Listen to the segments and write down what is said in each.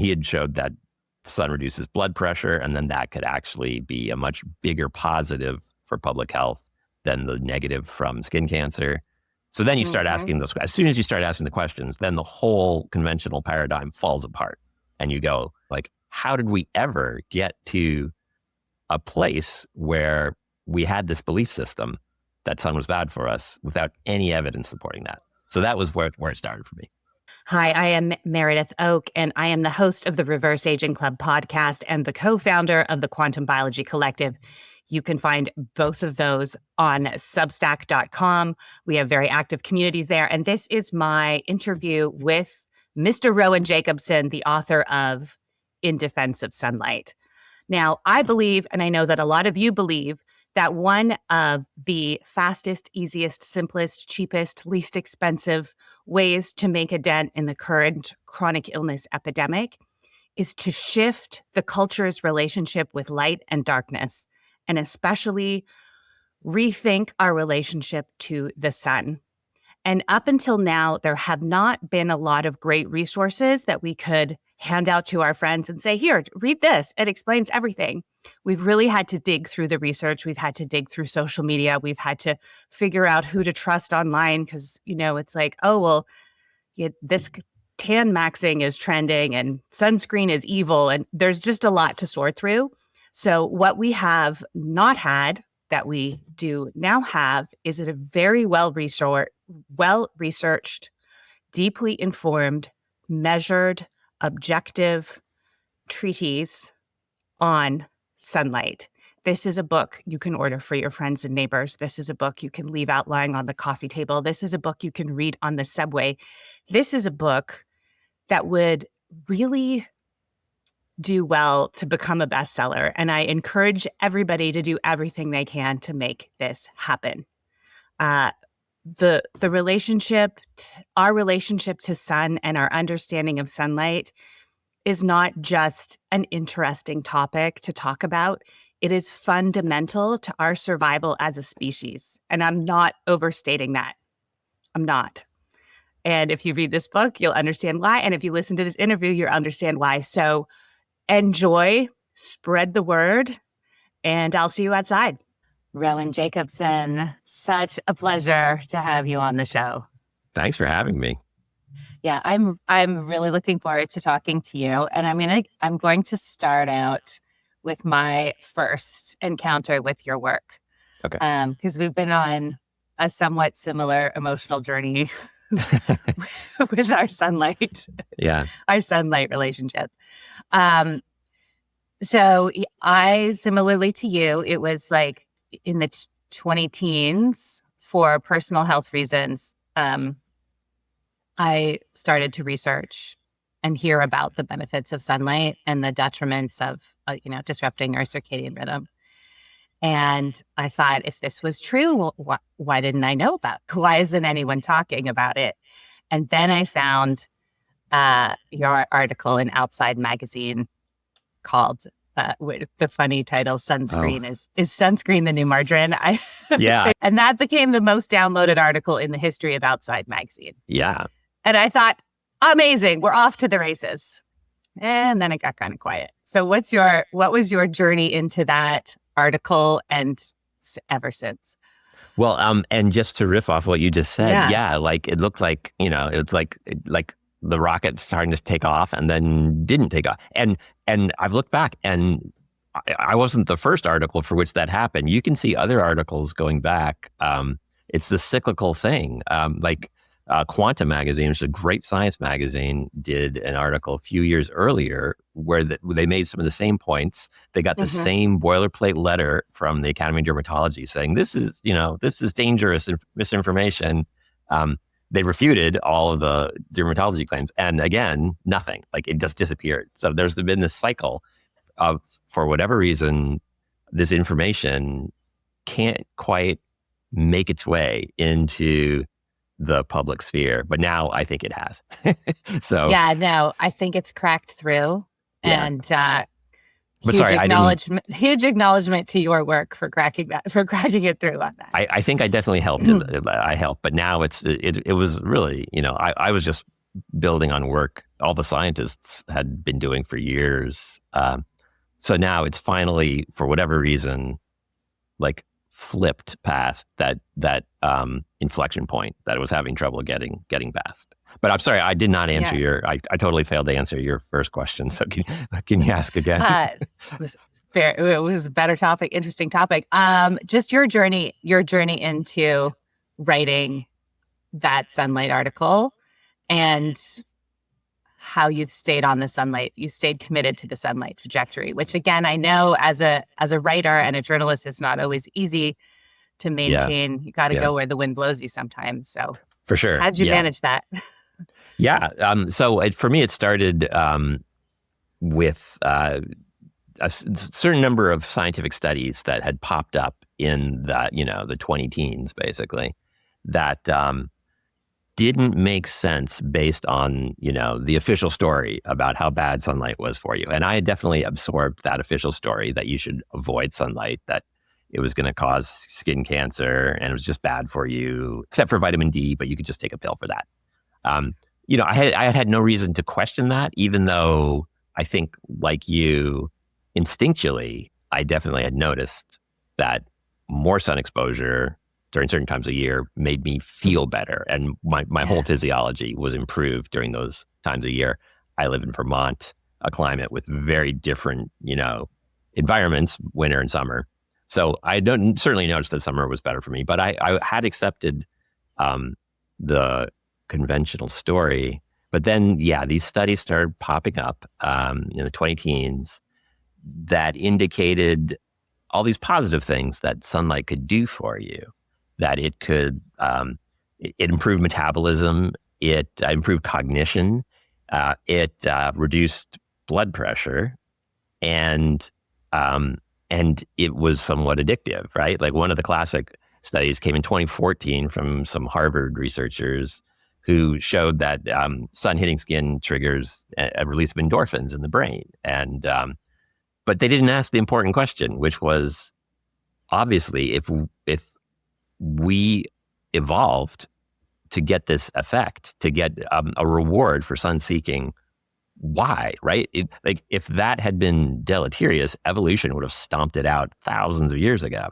he had showed that sun reduces blood pressure, and then that could actually be a much bigger positive for public health than the negative from skin cancer. So then you start asking those, as soon as you start asking the questions, then the whole conventional paradigm falls apart. And you go like, how did we ever get to a place where we had this belief system that sun was bad for us without any evidence supporting that? So that was where it started for me. Hi, I am Meredith Oak, and I am the host of the Reverse Aging Club podcast and the co-founder of the Quantum Biology Collective. You can find both of those on Substack.com. We have very active communities there. And this is my interview with Mr. Rowan Jacobsen, the author of In Defense of Sunlight. Now, I believe, and I know that a lot of you believe, that one of the fastest, easiest, simplest, cheapest, least expensive ways to make a dent in the current chronic illness epidemic is to shift the culture's relationship with light and darkness, and especially rethink our relationship to the sun. And up until now, there have not been a lot of great resources that we could hand out to our friends and say, here, read this. It explains everything. We've really had to dig through the research. We've had to dig through social media. We've had to figure out who to trust online because, it's like, oh, well, this tan maxing is trending and sunscreen is evil. And there's just a lot to sort through. So what we have not had that we do now have is a very well-researched, deeply informed, measured, objective treatise on sunlight. This is a book you can order for your friends and neighbors. This is a book you can leave out lying on the coffee table. This is a book you can read on the subway. This is a book that would really do well to become a bestseller. And I encourage everybody to do everything they can to make this happen. The relationship, our relationship to sun and our understanding of sunlight is not just an interesting topic to talk about. It is fundamental to our survival as a species. And I'm not overstating that. I'm not. And if you read this book, you'll understand why. And if you listen to this interview, you'll understand why. So enjoy, spread the word, and I'll see you outside. Rowan Jacobsen, such a pleasure to have you on the show. Thanks for having me. Yeah, I'm really looking forward to talking to you. And I'm going to start out with my first encounter with your work. Okay. Because we've been on a somewhat similar emotional journey with our sunlight. Yeah. Our sunlight relationship. So I, similarly to you, it was like in the 20 teens for personal health reasons. I started to research and hear about the benefits of sunlight and the detriments of, disrupting our circadian rhythm. And I thought, if this was true, well, why didn't I know about it? Why isn't anyone talking about it? And then I found your article in Outside Magazine called, with the funny title, Sunscreen. Is sunscreen the new margarine? Yeah. And that became the most downloaded article in the history of Outside Magazine. Yeah. And I thought, amazing, we're off to the races. And then it got kind of quiet. So what was your journey into that article and ever since? Well, and just to riff off what you just said, like it looked like, it's like the rocket starting to take off and then didn't take off. And I've looked back and I wasn't the first article for which that happened. You can see other articles going back. It's the cyclical thing. Quantum Magazine, which is a great science magazine, did an article a few years earlier where they made some of the same points. They got the same boilerplate letter from the Academy of Dermatology saying, this is dangerous misinformation. They refuted all of the dermatology claims. And again, nothing. Like it just disappeared. So there's been this cycle of, for whatever reason, this information can't quite make its way into the public sphere. But now I think it has. So yeah, no, I think it's cracked through. Yeah. And huge acknowledgement to your work for cracking it through on that. I think I definitely helped. I helped, but now it was really, I was just building on work all the scientists had been doing for years. So now it's finally, for whatever reason, like flipped past that inflection point that I was having trouble getting past. But I'm sorry, I did not answer I totally failed to answer your first question. So can you ask again? It was fair. It was a better topic, interesting topic. Just your journey into writing that Sunlight article and how you've stayed on the sunlight. You stayed committed to the sunlight trajectory, which again, I know as a writer and a journalist, is not always easy to maintain. You got to go where the wind blows you sometimes. So for sure. How'd you manage that? So for me, it started with a certain number of scientific studies that had popped up in the 20 teens, basically, that didn't make sense based on, the official story about how bad sunlight was for you. And I had definitely absorbed that official story that you should avoid sunlight, that it was going to cause skin cancer and it was just bad for you, except for vitamin D, but you could just take a pill for that. I had no reason to question that, even though I think, like you, instinctually, I definitely had noticed that more sun exposure during certain times of year made me feel better. And my whole physiology was improved during those times of year. I live in Vermont, a climate with very different, environments, winter and summer. So I certainly noticed that summer was better for me, but I had accepted the conventional story. But then, these studies started popping up in the 20 teens that indicated all these positive things that sunlight could do for you. That it could, it improved metabolism, it improved cognition, it reduced blood pressure, and it was somewhat addictive, right? Like one of the classic studies came in 2014 from some Harvard researchers who showed that sun hitting skin triggers a release of endorphins in the brain, and but they didn't ask the important question, which was, obviously, if we evolved to get this effect, to get a reward for sun seeking, why, right? If that had been deleterious, evolution would have stomped it out thousands of years ago.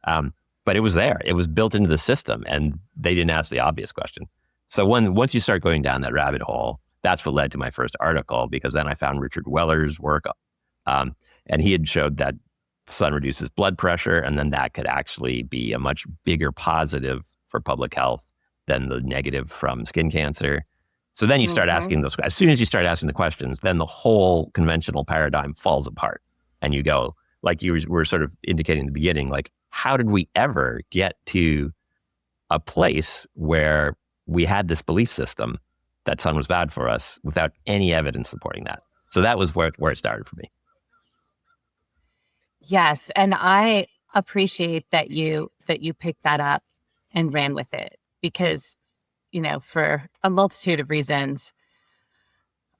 But it was there. It was built into the system, and they didn't ask the obvious question. So once you start going down that rabbit hole, that's what led to my first article, because then I found Richard Weller's work, and he had showed that sun reduces blood pressure, and then that could actually be a much bigger positive for public health than the negative from skin cancer. So then you start asking those, as soon as you start asking the questions, then the whole conventional paradigm falls apart. And you go, like you were sort of indicating in the beginning, like, how did we ever get to a place where we had this belief system that sun was bad for us without any evidence supporting that? So that was where it started for me. Yes, and I appreciate that you picked that up and ran with it, because, for a multitude of reasons,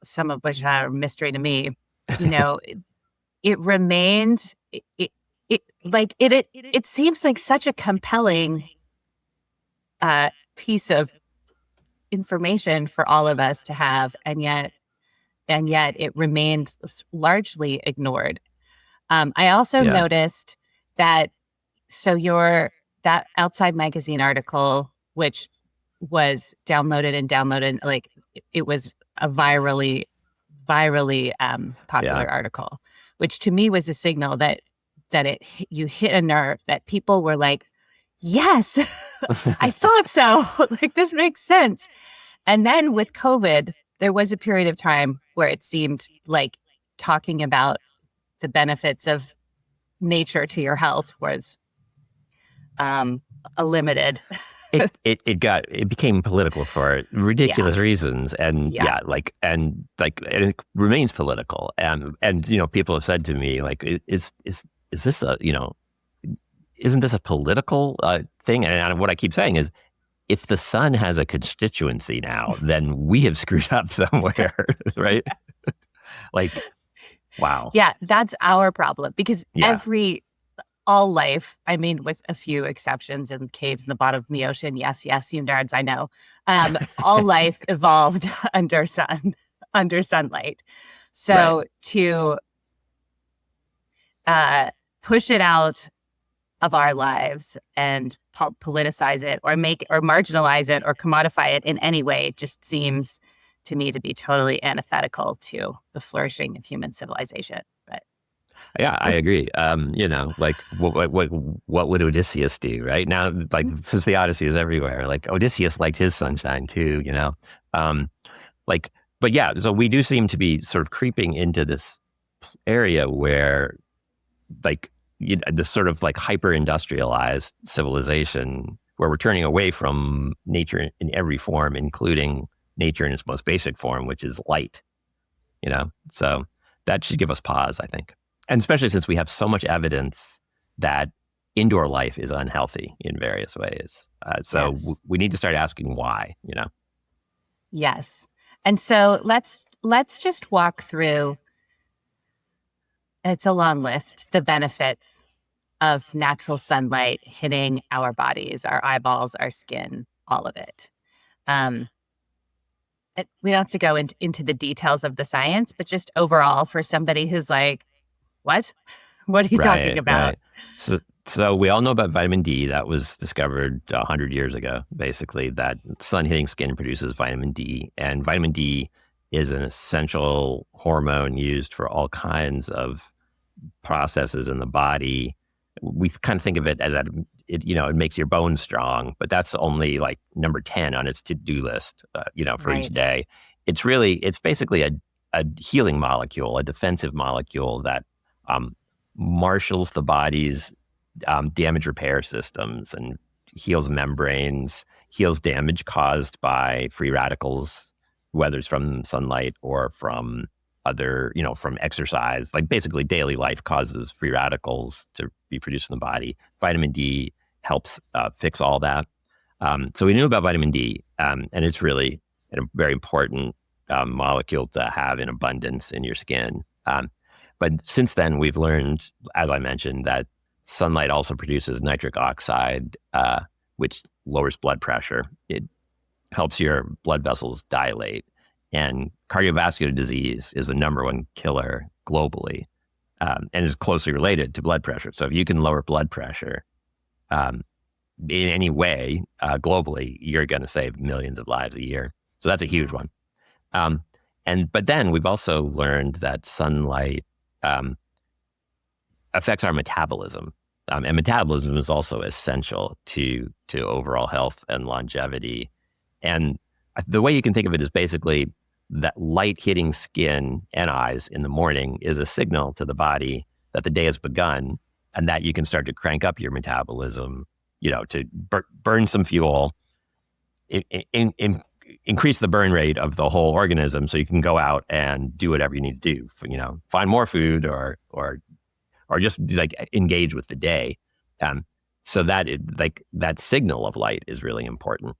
some of which are a mystery to me, it remained it seems like such a compelling piece of information for all of us to have, and yet it remained largely ignored. I also noticed that, that Outside Magazine article, which was downloaded, like it was a virally popular article, which to me was a signal that you hit a nerve, that people were like, yes, I thought so. Like, this makes sense. And then with COVID, there was a period of time where it seemed like talking about the benefits of nature to your health was a limited. It became political for ridiculous reasons, and it remains political. And people have said to me, like, is this a isn't this a political thing? And what I keep saying is, if the sun has a constituency now, then we have screwed up somewhere, right? Like, wow. Yeah, that's our problem, because all life, I mean, with a few exceptions in caves in the bottom of the ocean. Yes, yes, you nerds, I know. All life evolved under sunlight. So Right. to push it out of our lives and politicize it or marginalize it or commodify it in any way just seems to me to be totally antithetical to the flourishing of human civilization. But Yeah, I agree. Like what would Odysseus do, right? Now, like, since the Odyssey is everywhere, like Odysseus liked his sunshine too, um, like, but yeah, so we do seem to be sort of creeping into this area where, like, this sort of like hyper industrialized civilization where we're turning away from nature in every form, including nature in its most basic form, which is light, so that should give us pause, I think. And especially since we have so much evidence that indoor life is unhealthy in various ways. yes. We need to start asking why, Yes. And so let's just walk through, it's a long list, the benefits of natural sunlight hitting our bodies, our eyeballs, our skin, all of it. Um, we don't have to go into the details of the science, but just overall for somebody who's like, what? What are you talking Right, about? right. So we all know about vitamin D. That was discovered 100 years ago, basically, that sun hitting skin produces vitamin D. And vitamin D is an essential hormone used for all kinds of processes in the body. We kind of think of it as that it makes your bones strong, but that's only like number 10 on its to-do list, for each Right. day. It's basically a healing molecule, a defensive molecule that marshals the body's damage repair systems and heals membranes, heals damage caused by free radicals, whether it's from sunlight or from other, from exercise. Like, basically daily life causes free radicals to be produced in the body. Vitamin D helps fix all that. So we knew about vitamin D, and it's really a very important molecule to have in abundance in your skin. But since then, we've learned, as I mentioned, that sunlight also produces nitric oxide, which lowers blood pressure. It helps your blood vessels dilate. And cardiovascular disease is the number one killer globally, and is closely related to blood pressure. So if you can lower blood pressure in any way globally, you're going to save millions of lives a year. So that's a huge one. But then we've also learned that sunlight affects our metabolism. And metabolism is also essential to overall health and longevity. And the way you can think of it is basically that light hitting skin and eyes in the morning is a signal to the body that the day has begun, and that you can start to crank up your metabolism, to burn some fuel, increase the burn rate of the whole organism, so you can go out and do whatever you need to do. Find more food or just like engage with the day. So that signal of light is really important.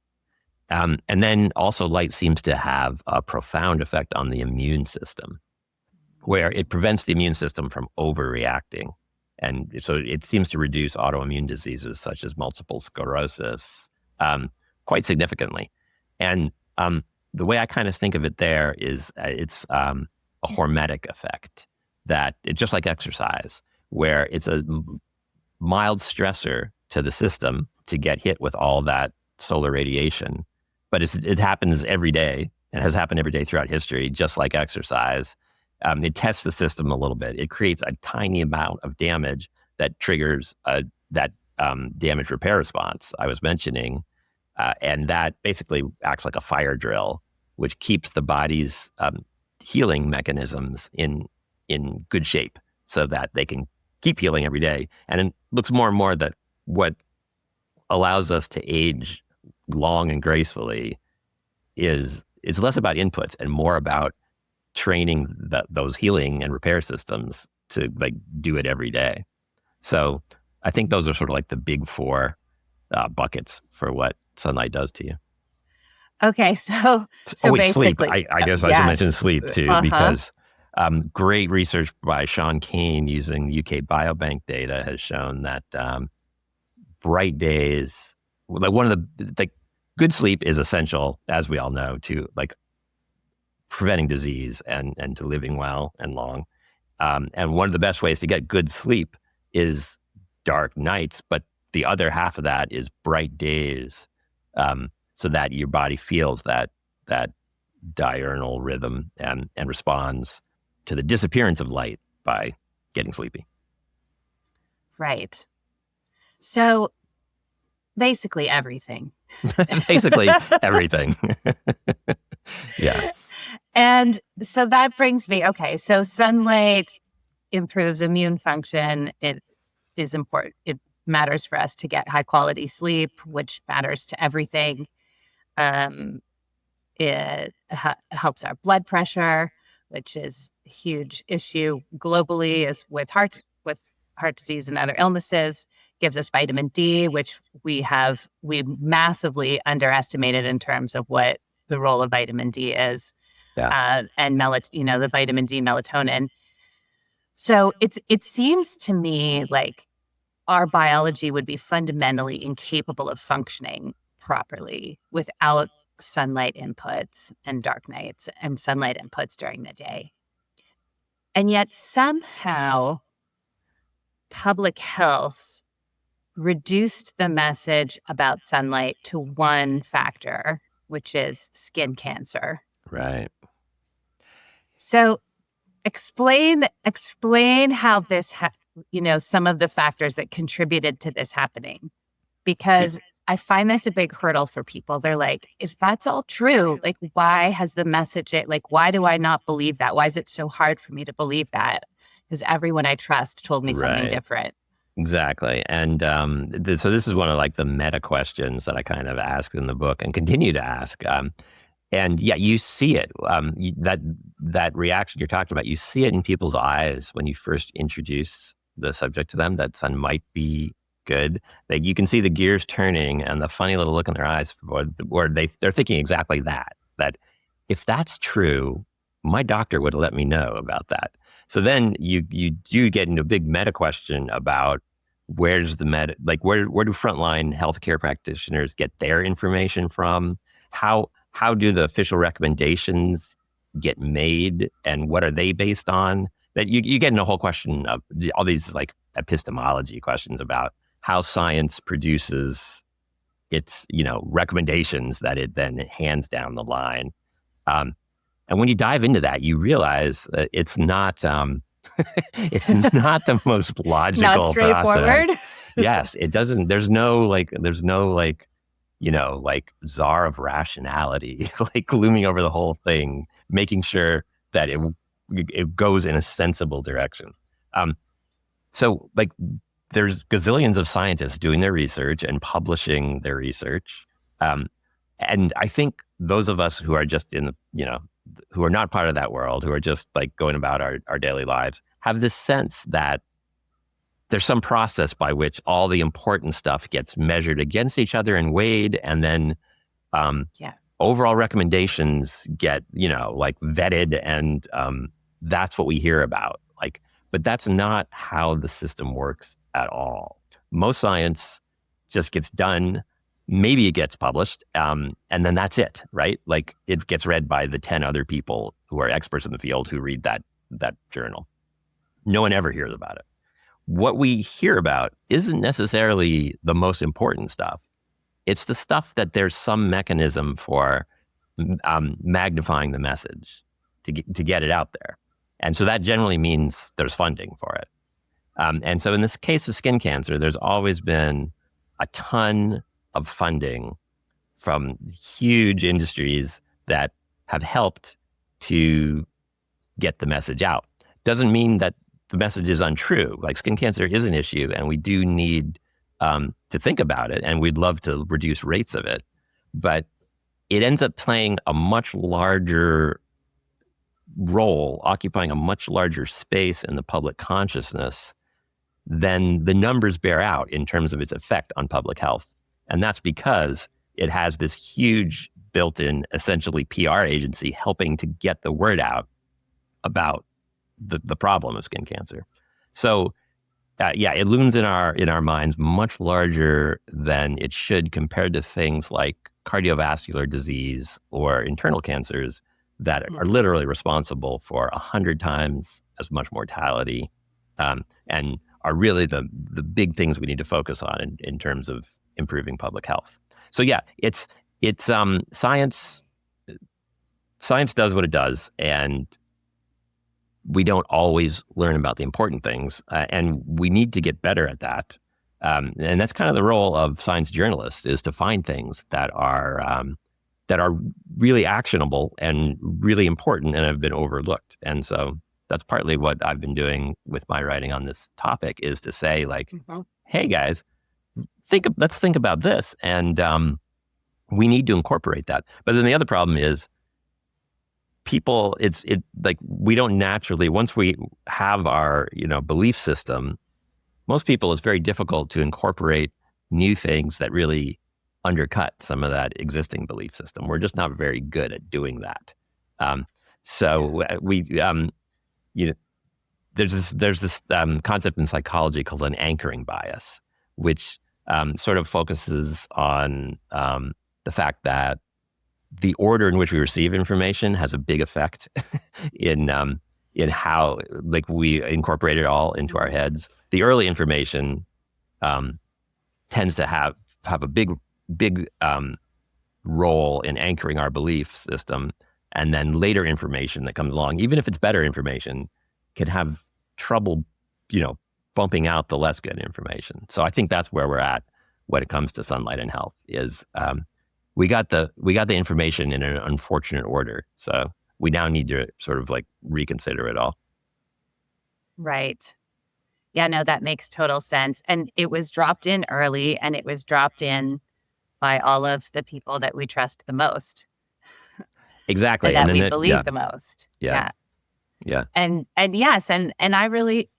And then also light seems to have a profound effect on the immune system, where it prevents the immune system from overreacting. And so it seems to reduce autoimmune diseases such as multiple sclerosis quite significantly. And the way I kind of think of it there is it's a hormetic effect, that it's just like exercise, where it's a mild stressor to the system to get hit with all that solar radiation. But it happens every day, and has happened every day throughout history, just like exercise. It tests the system a little bit. It creates a tiny amount of damage that triggers that damage repair response I was mentioning. And that basically acts like a fire drill, which keeps the body's healing mechanisms in good shape so that they can keep healing every day. And it looks more and more that what allows us to age long and gracefully is less about inputs and more about training those healing and repair systems to like do it every day. So I think those are sort of like the big four buckets for what sunlight does to you. Okay, so Wait, basically, sleep. I guess I should mention sleep too, because Great research by Sean Kane using UK Biobank data has shown that bright days, like one of the good sleep is essential, as we all know, to like preventing disease and to living well and long. And one of the best ways to get good sleep is dark nights, but the other half of that is bright days, so that your body feels that diurnal rhythm and responds to the disappearance of light by getting sleepy. Right. So basically everything. Basically everything. Yeah. And so that brings me, okay, so sunlight improves immune function. It is important. It matters for us to get high quality sleep, which matters to everything. It helps our blood pressure, which is a huge issue globally, is with heart disease and other illnesses. Gives us vitamin D, which we massively underestimated in terms of what the role of vitamin D is. Yeah. And the vitamin D, melatonin. So it seems to me like our biology would be fundamentally incapable of functioning properly without sunlight inputs and dark nights and sunlight inputs during the day. And yet somehow public health reduced the message about sunlight to one factor, which is skin cancer. Right. So explain how this, some of the factors that contributed to this happening, because I find this a big hurdle for people. They're like, if that's all true, like, why has the message, why do I not believe that? Why is it so hard for me to believe that? Because everyone I trust told me something different. Exactly. And so this is one of like the meta questions that I kind of ask in the book and continue to ask. And yeah, you see it, that reaction you're talking about, you see it in people's eyes when you first introduce the subject to them, that sun might be good. Like you can see the gears turning and the funny little look in their eyes, where they're thinking exactly that if that's true, my doctor would have let me know about that. So then you do get into a big meta question about where's the where do frontline healthcare practitioners get their information from? How do the official recommendations get made, and what are they based on? That you get into a whole question of all these like epistemology questions about how science produces its recommendations that it then hands down the line. And when you dive into that, you realize it's not it's not the most logical not straightforward. process. Yes, it doesn't. There's no czar of rationality, like looming over the whole thing, making sure that it goes in a sensible direction. So like there's gazillions of scientists doing their research and publishing their research. And I think those of us who are just who are not part of that world, who are just like going about our daily lives, have this sense that there's some process by which all the important stuff gets measured against each other and weighed, and then overall recommendations get, vetted, and that's what we hear about. But that's not how the system works at all. Most science just gets done, maybe it gets published, and then that's it, right? Like it gets read by the 10 other people who are experts in the field who read that journal. No one ever hears about it. What we hear about isn't necessarily the most important stuff. It's the stuff that there's some mechanism for magnifying the message to get it out there. And so that generally means there's funding for it. And so in this case of skin cancer, there's always been a ton of funding from huge industries that have helped to get the message out. Doesn't mean that the message is untrue. Like skin cancer is an issue, and we do need to think about it, and we'd love to reduce rates of it. But it ends up playing a much larger role, occupying a much larger space in the public consciousness than the numbers bear out in terms of its effect on public health. And that's because it has this huge built-in, essentially PR agency helping to get the word out about the problem of skin cancer. So it looms in our minds much larger than it should compared to things like cardiovascular disease or internal cancers that are literally responsible for 100 times as much mortality, and are really the big things we need to focus on in terms of improving public health. So it's science. Science does what it does, and we don't always learn about the important things, and we need to get better at that. And that's kind of the role of science journalists, is to find things that are really actionable and really important and have been overlooked. And so that's partly what I've been doing with my writing on this topic, is to say, like, hey guys, let's think about this, and we need to incorporate that. But then the other problem is, people, like, we don't naturally, once we have our belief system, most people, it's very difficult to incorporate new things that really undercut some of that existing belief system. We're just not very good at doing that. There's this concept in psychology called an anchoring bias, which sort of focuses on the fact that the order in which we receive information has a big effect in how, like, we incorporate it all into our heads. The early information tends to have a big role in anchoring our belief system, and then later information that comes along, even if it's better information, can have trouble, bumping out the less good information. So I think that's where we're at when it comes to sunlight and health. Is we got the information in an unfortunate order. So we now need to sort of like reconsider it all. Right. Yeah, no, that makes total sense. And it was dropped in early, and it was dropped in by all of the people that we trust the most. Exactly. And that we believe the most. Yeah. And yes, and I really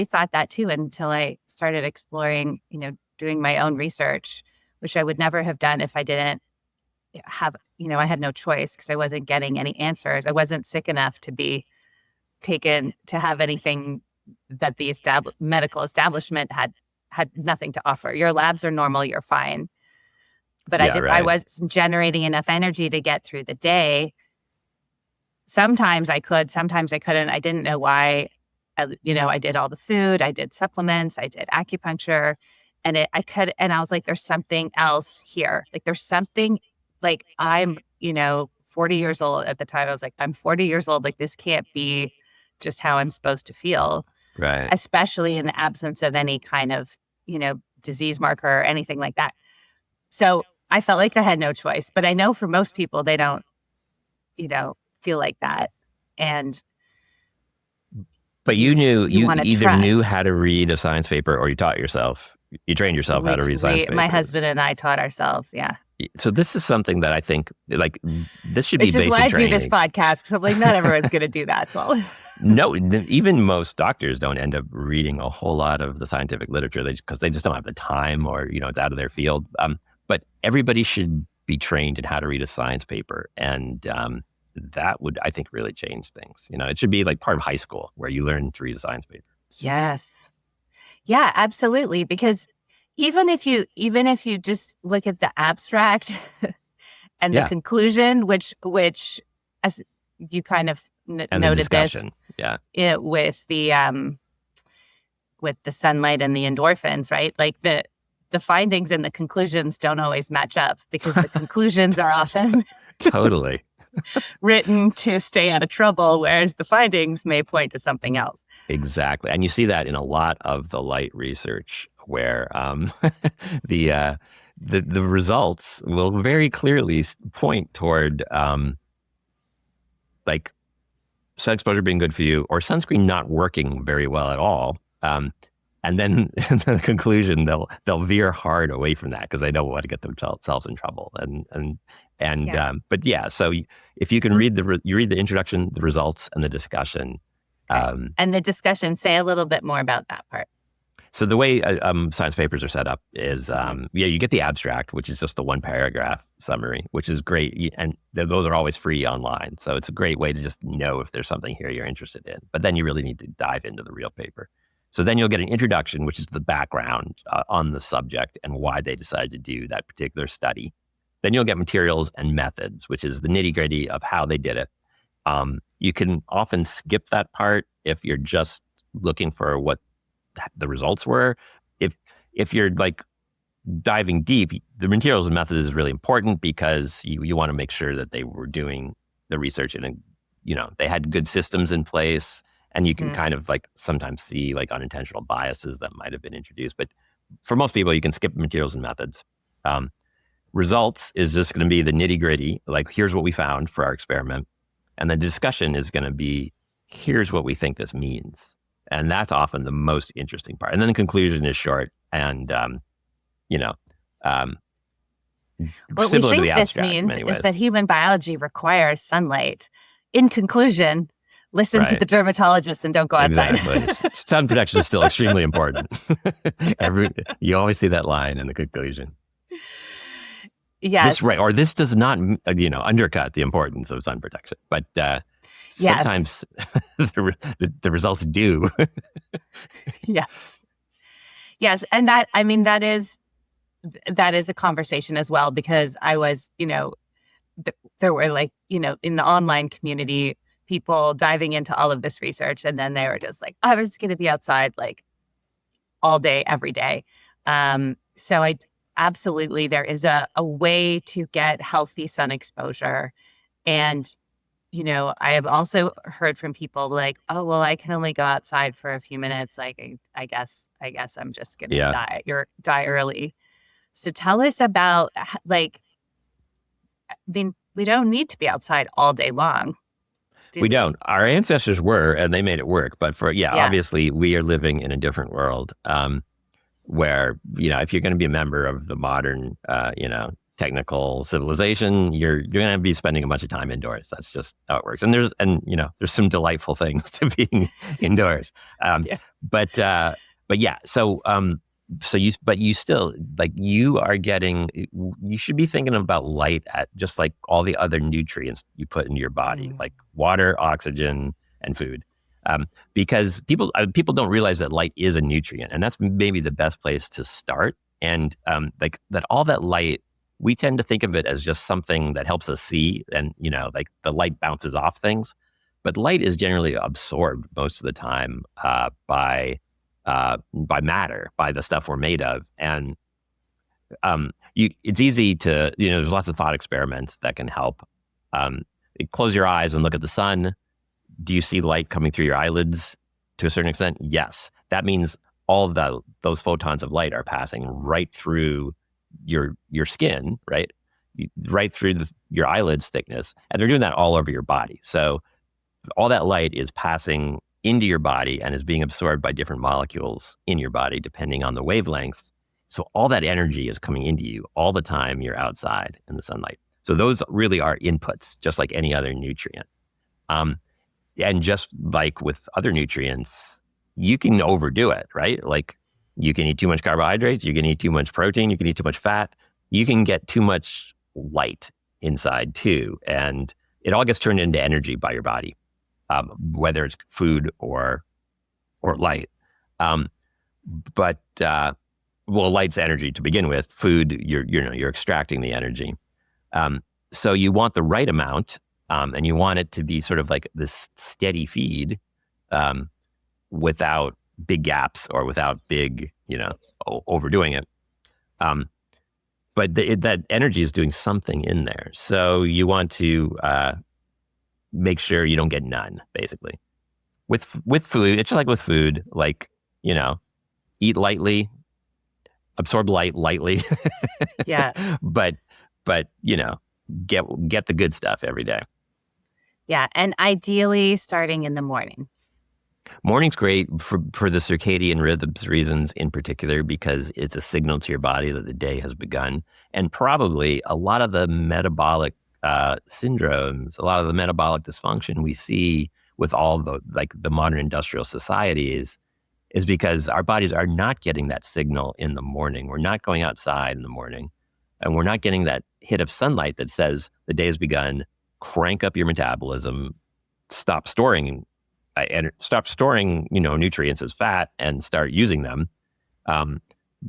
thought that too, until I started exploring, doing my own research, which I would never have done if I didn't have, I had no choice, because I wasn't getting any answers. I wasn't sick enough to be taken to have anything that the medical establishment had nothing to offer. Your labs are normal, you're fine. But I was generating enough energy to get through the day. Sometimes I could, sometimes I couldn't. I didn't know why. I did all the food, I did supplements, I did acupuncture, and I was like, there's something else here. Like, there's something, like, I'm, 40 years old at the time. I was like, I'm 40 years old. Like, this can't be just how I'm supposed to feel. Right. Especially in the absence of any kind of, disease marker or anything like that. So I felt like I had no choice. But I know for most people, they don't, feel like that. But you either knew trust. how to read a science paper, or you taught yourself. You trained yourself how to read science papers. My husband and I taught ourselves. Yeah. So this is something that I think, like, this should be basic training. This is why I do this podcast. So, like, not everyone's going to do that. So. No, even most doctors don't end up reading a whole lot of the scientific literature, because they just don't have the time, or it's out of their field. But everybody should be trained in how to read a science paper, and that would, I think, really change things. It should be like part of high school, where you learn to read a science paper. Yes. Yeah, absolutely. Because even if you just look at the abstract and the conclusion, which as you kind of noted this, with the sunlight and the endorphins, right? Like, the findings and the conclusions don't always match up, because the conclusions are often totally written to stay out of trouble, whereas the findings may point to something else. Exactly. And you see that in a lot of the light research, where the results will very clearly point toward like sun exposure being good for you, or sunscreen not working very well at all. And then in the conclusion, they'll veer hard away from that, because they don't want to get themselves in trouble. But yeah, so if you can read you read the introduction, the results, and the discussion. And the discussion, say a little bit more about that part. So the way science papers are set up is, you get the abstract, which is just the one paragraph summary, which is great. And those are always free online. So it's a great way to just know if there's something here you're interested in. But then you really need to dive into the real paper. So then you'll get an introduction, which is the background on the subject and why they decided to do that particular study. Then you'll get materials and methods, which is the nitty gritty of how they did it. You can often skip that part if you're just looking for what the results were. If you're like diving deep, the materials and methods is really important because you want to make sure that they were doing the research in they had good systems in place, and you can kind of like sometimes see like unintentional biases that might have been introduced. But for most people, you can skip materials and methods. Results is just going to be the nitty gritty. Like, here's what we found for our experiment. And the discussion is going to be, here's what we think this means. And that's often the most interesting part. And then the conclusion is short and, what similar we think to the this abstract means in many is that human biology requires sunlight. In conclusion, listen to the dermatologist and don't go outside. Exactly. Sun protection is still extremely important. You always see that line in the conclusion. Yes. This does not, undercut the importance of sun protection. But sometimes the results do. Yes. Yes. And that is a conversation as well, because I was, there were like, in the online community, people diving into all of this research. And then they were just like, I was going to be outside like all day, every day. So absolutely, there is a way to get healthy sun exposure. And, I have also heard from people like, oh, well, I can only go outside for a few minutes. Like, I guess I'm just going to die early. So tell us about we don't need to be outside all day long. We don't. Our ancestors were, and they made it work. But obviously we are living in a different world. Where, if you're going to be a member of the modern, technical civilization, you're going to be spending a bunch of time indoors. That's just how it works. And there's some delightful things to being indoors. You still, like, you are getting, you should be thinking about light at just like all the other nutrients you put into your body, like water, oxygen, and food. Because people don't realize that light is a nutrient, and that's maybe the best place to start. And like that, all that light, we tend to think of it as just something that helps us see, and like the light bounces off things, but light is generally absorbed most of the time by matter, by the stuff we're made of. And it's easy to, there's lots of thought experiments that can help. Close your eyes and look at the sun. Do you see light coming through your eyelids to a certain extent? Yes. That means all of those photons of light are passing right through your skin, right? Right through your eyelids thickness. And they're doing that all over your body. So all that light is passing into your body and is being absorbed by different molecules in your body, depending on the wavelength. So all that energy is coming into you all the time you're outside in the sunlight. So those really are inputs, just like any other nutrient. And just like with other nutrients, you can overdo it, right? Like, you can eat too much carbohydrates, you can eat too much protein, you can eat too much fat, you can get too much light inside too. And it all gets turned into energy by your body, whether it's food or light. Light's energy to begin with. Food, you're extracting the energy. So you want the right amount. And you want it to be sort of like this steady feed without big gaps or without big, overdoing it. But that energy is doing something in there. So you want to make sure you don't get none, basically. With food, it's just like with food, like, eat lightly, absorb light lightly. Yeah. But get the good stuff every day. Yeah, and ideally starting in the morning. Morning's great for the circadian rhythms reasons in particular, because it's a signal to your body that the day has begun. And probably a lot of the metabolic syndromes, a lot of the metabolic dysfunction we see with all the modern industrial societies, is because our bodies are not getting that signal in the morning. We're not going outside in the morning, and we're not getting that hit of sunlight that says the day has begun. Crank up your metabolism, stop storing nutrients as fat and start using them.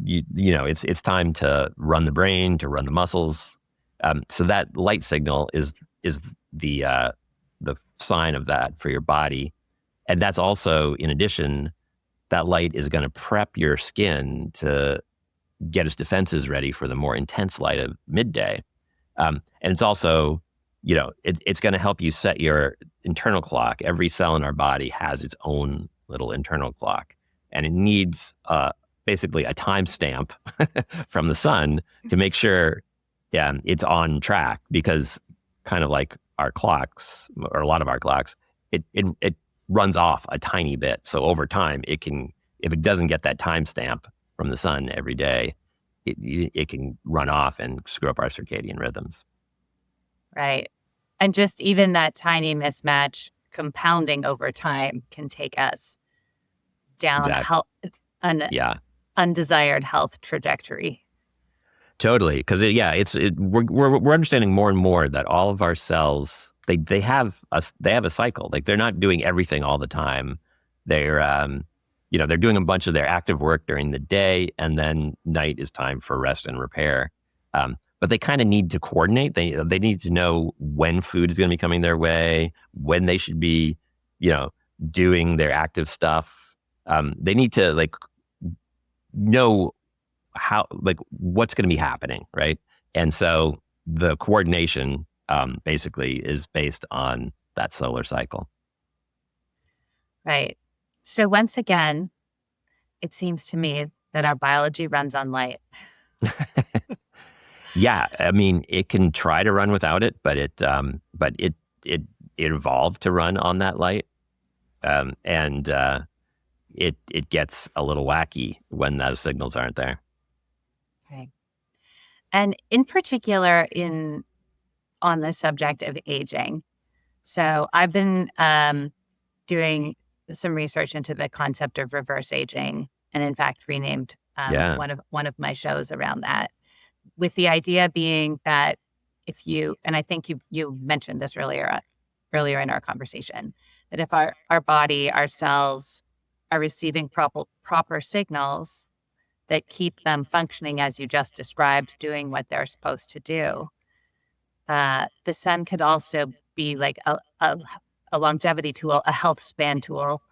It's time to run the brain, to run the muscles. So that light signal is the sign of that for your body. And that's also, in addition, that light is going to prep your skin to get its defenses ready for the more intense light of midday. And it's also, it's going to help you set your internal clock. Every cell in our body has its own little internal clock, and it needs basically a timestamp from the sun to make sure it's on track, because kind of like our clocks, or a lot of our clocks, it runs off a tiny bit. So over time, if it doesn't get that timestamp from the sun every day, it can run off and screw up our circadian rhythms. Right. And just even that tiny mismatch compounding over time can take us down an undesired health trajectory. Totally. Because we're understanding more and more that all of our cells, they have a cycle. Like, they're not doing everything all the time. They're doing a bunch of their active work during the day, and then night is time for rest and repair. But they kind of need to coordinate. They need to know when food is going to be coming their way, when they should be, doing their active stuff. They need to know how, what's going to be happening, right? And so the coordination basically is based on that solar cycle. Right. So once again, it seems to me that our biology runs on light. Yeah, I mean, it can try to run without it, but it evolved to run on that light, and it gets a little wacky when those signals aren't there. Okay. And in particular, on the subject of aging, so I've been doing some research into the concept of reverse aging, and in fact renamed one of my shows around that, with the idea being that and I think you mentioned this earlier in our conversation, that if our body, our cells are receiving proper signals that keep them functioning as you just described, doing what they're supposed to do, the sun could also be like a longevity tool, a health span tool,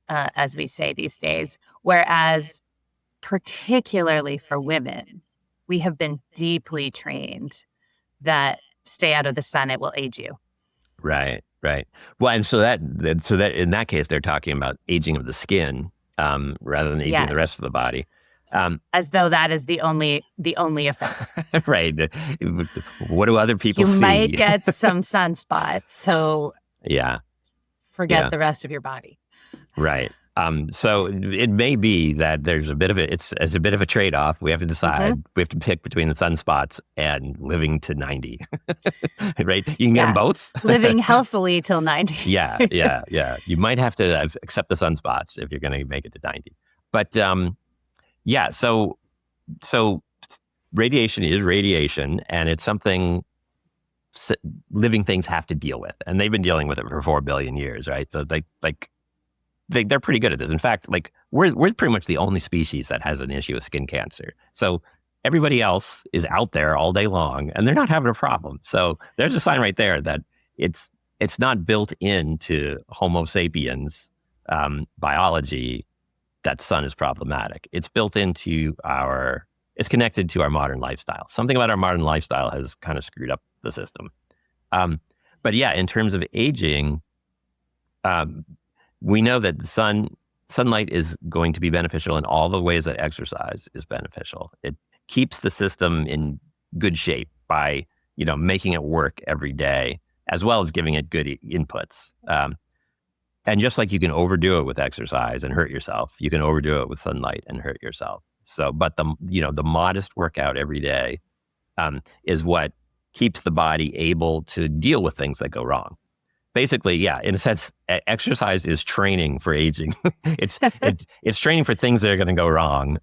as we say these days. Whereas, particularly for women, we have been deeply trained that stay out of the sun, it will age you. Right. Well, and so that in that case, they're talking about aging of the skin rather than aging the rest of the body. As though that is the only effect. Right. What do other people see? You might get some sunspots, so forget the rest of your body. Right. So it may be that there's a bit of it's a bit of a trade-off. We have to decide. We have to pick between the sunspots and living to 90. Right? You can get them both. Living healthily till 90. Yeah. You might have to accept the sunspots if you're going to make it to 90. But so radiation is radiation, and it's something living things have to deal with, and they've been dealing with it for 4 billion years, right? So they're pretty good at this. In fact, we're pretty much the only species that has an issue with skin cancer. So everybody else is out there all day long, and they're not having a problem. So there's a sign right there that it's not built into Homo sapiens biology that sun is problematic. It's built into it's connected to our modern lifestyle. Something about our modern lifestyle has kind of screwed up the system. But yeah, in terms of aging, we know that sunlight is going to be beneficial in all the ways that exercise is beneficial. It keeps the system in good shape by, making it work every day, as well as giving it good inputs. And just like you can overdo it with exercise and hurt yourself, you can overdo it with sunlight and hurt yourself. So, but the modest workout every day is what keeps the body able to deal with things that go wrong. basically, yeah, in a sense, exercise is training for aging. it's training for things that are going to go wrong,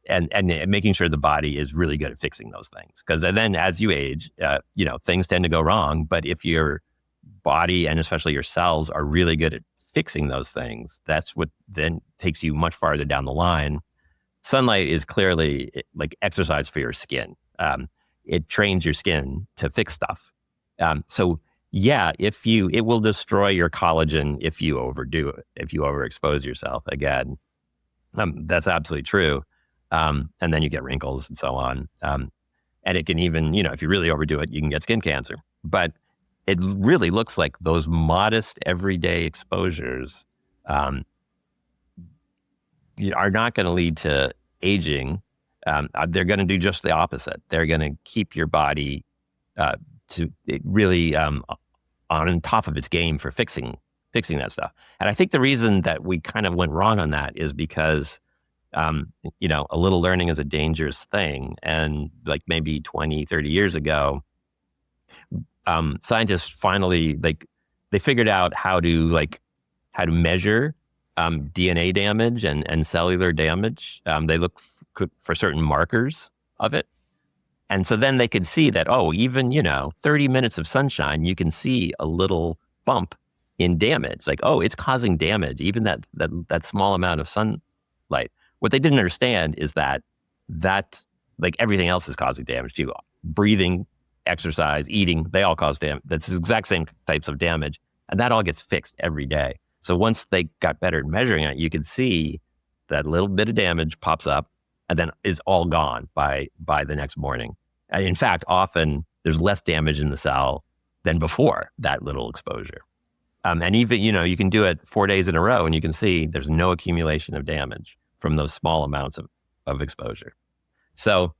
and making sure the body is really good at fixing those things. Because then, as you age, things tend to go wrong. But if your body and especially your cells are really good at fixing those things, that's what then takes you much farther down the line. Sunlight is clearly like exercise for your skin. It trains your skin to fix stuff. So yeah, it will destroy your collagen if you overdo it, if you overexpose yourself again. That's absolutely true. And then you get wrinkles and so on. And it can even, if you really overdo it, you can get skin cancer. But it really looks like those modest everyday exposures are not going to lead to aging. They're going to do just the opposite. They're going to keep your body to really on top of its game for fixing that stuff. And I think the reason that we kind of went wrong on that is because, a little learning is a dangerous thing. And like maybe 20, 30 years ago, scientists finally, they figured out how to measure DNA damage and cellular damage. They look for certain markers of it. And so then they could see that, even, 30 minutes of sunshine, you can see a little bump in damage. Like, it's causing damage, even that small amount of sunlight. What they didn't understand is that like everything else is causing damage too. Breathing, exercise, eating, they all cause damage. That's the exact same types of damage. And that all gets fixed every day. So once they got better at measuring it, you could see that little bit of damage pops up and then is all gone by the next morning. And in fact, often there's less damage in the cell than before that little exposure. And even, you can do it 4 days in a row and you can see there's no accumulation of damage from those small amounts of exposure. So,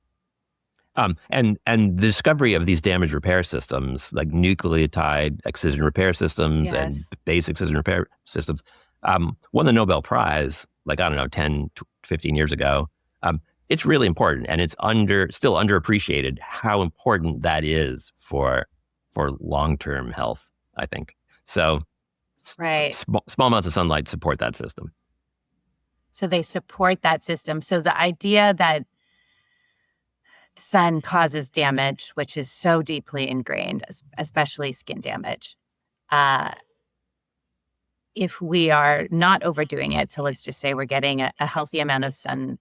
and the discovery of these damage repair systems, like nucleotide excision repair systems and base excision repair systems, won the Nobel Prize, 10, 15 years ago. It's really important, and it's still underappreciated how important that is for long-term health, I think. So right. Small amounts of sunlight support that system. So they support that system. So the idea that sun causes damage, which is so deeply ingrained, especially skin damage. If we are not overdoing it, so let's just say we're getting a healthy amount of sun